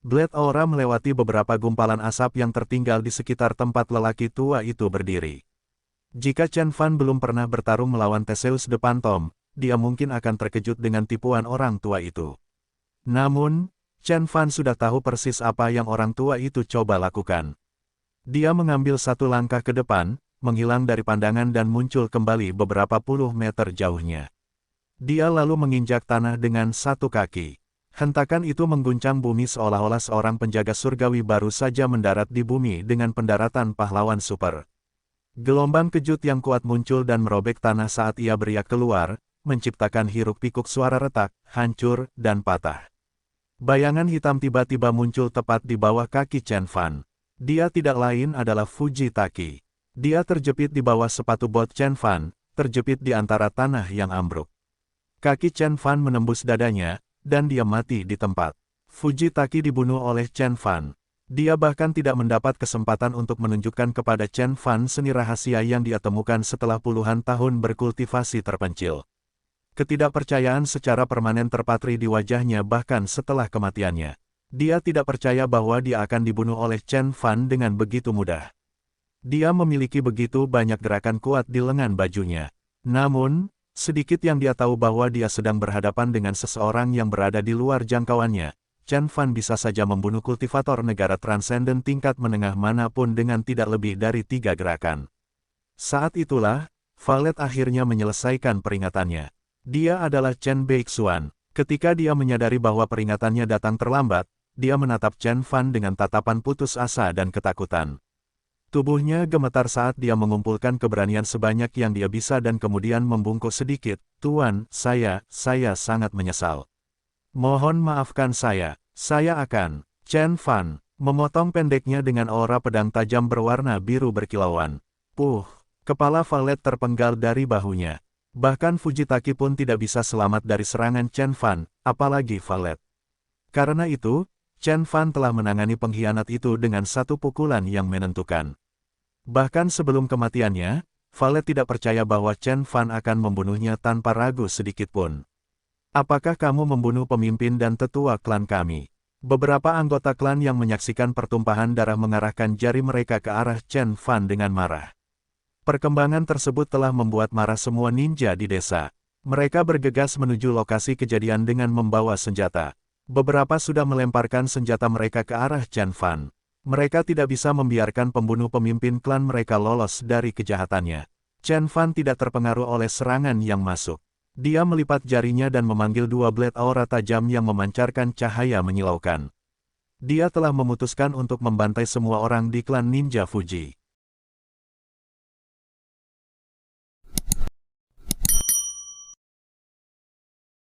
Speaker 1: Blade aura melewati beberapa gumpalan asap yang tertinggal di sekitar tempat lelaki tua itu berdiri. Jika Chen Fan belum pernah bertarung melawan Theseus the Phantom, dia mungkin akan terkejut dengan tipuan orang tua itu. Namun, Chen Fan sudah tahu persis apa yang orang tua itu coba lakukan. Dia mengambil satu langkah ke depan, menghilang dari pandangan dan muncul kembali beberapa puluh meter jauhnya. Dia lalu menginjak tanah dengan satu kaki. Hentakan itu mengguncang bumi seolah-olah seorang penjaga surgawi baru saja mendarat di bumi dengan pendaratan pahlawan super. Gelombang kejut yang kuat muncul dan merobek tanah saat ia beriak keluar, menciptakan hiruk-pikuk suara retak, hancur, dan patah. Bayangan hitam tiba-tiba muncul tepat di bawah kaki Chen Fan. Dia tidak lain adalah Fujitaki. Dia terjepit di bawah sepatu bot Chen Fan, terjepit di antara tanah yang ambruk. Kaki Chen Fan menembus dadanya, dan dia mati di tempat. Fujitaki dibunuh oleh Chen Fan. Dia bahkan tidak mendapat kesempatan untuk menunjukkan kepada Chen Fan seni rahasia yang dia temukan setelah puluhan tahun berkultivasi terpencil. Ketidakpercayaan secara permanen terpatri di wajahnya bahkan setelah kematiannya. Dia tidak percaya bahwa dia akan dibunuh oleh Chen Fan dengan begitu mudah. Dia memiliki begitu banyak gerakan kuat di lengan bajunya. Namun, sedikit yang dia tahu bahwa dia sedang berhadapan dengan seseorang yang berada di luar jangkauannya. Chen Fan bisa saja membunuh kultivator negara transenden tingkat menengah manapun dengan tidak lebih dari 3 gerakan. Saat itulah, Valet akhirnya menyelesaikan peringatannya. Dia adalah Chen Beixuan. Ketika dia menyadari bahwa peringatannya datang terlambat, dia menatap Chen Fan dengan tatapan putus asa dan ketakutan. Tubuhnya gemetar saat dia mengumpulkan keberanian sebanyak yang dia bisa dan kemudian membungkuk sedikit. Tuan, saya sangat menyesal. Mohon maafkan saya akan. Chen Fan memotong pendeknya dengan aura pedang tajam berwarna biru berkilauan. Kepala Valet terpenggal dari bahunya. Bahkan Fujitaki pun tidak bisa selamat dari serangan Chen Fan, apalagi Valet. Karena itu, Chen Fan telah menangani pengkhianat itu dengan satu pukulan yang menentukan. Bahkan sebelum kematiannya, Valet tidak percaya bahwa Chen Fan akan membunuhnya tanpa ragu sedikitpun. Apakah kamu membunuh pemimpin dan tetua klan kami? Beberapa anggota klan yang menyaksikan pertumpahan darah mengarahkan jari mereka ke arah Chen Fan dengan marah. Perkembangan tersebut telah membuat marah semua ninja di desa. Mereka bergegas menuju lokasi kejadian dengan membawa senjata. Beberapa sudah melemparkan senjata mereka ke arah Chen Fan. Mereka tidak bisa membiarkan pembunuh pemimpin klan mereka lolos dari kejahatannya. Chen Fan tidak terpengaruh oleh serangan yang masuk. Dia melipat jarinya dan memanggil 2 blade aura tajam yang memancarkan cahaya menyilaukan. Dia telah memutuskan untuk membantai semua orang di klan Ninja Fuji.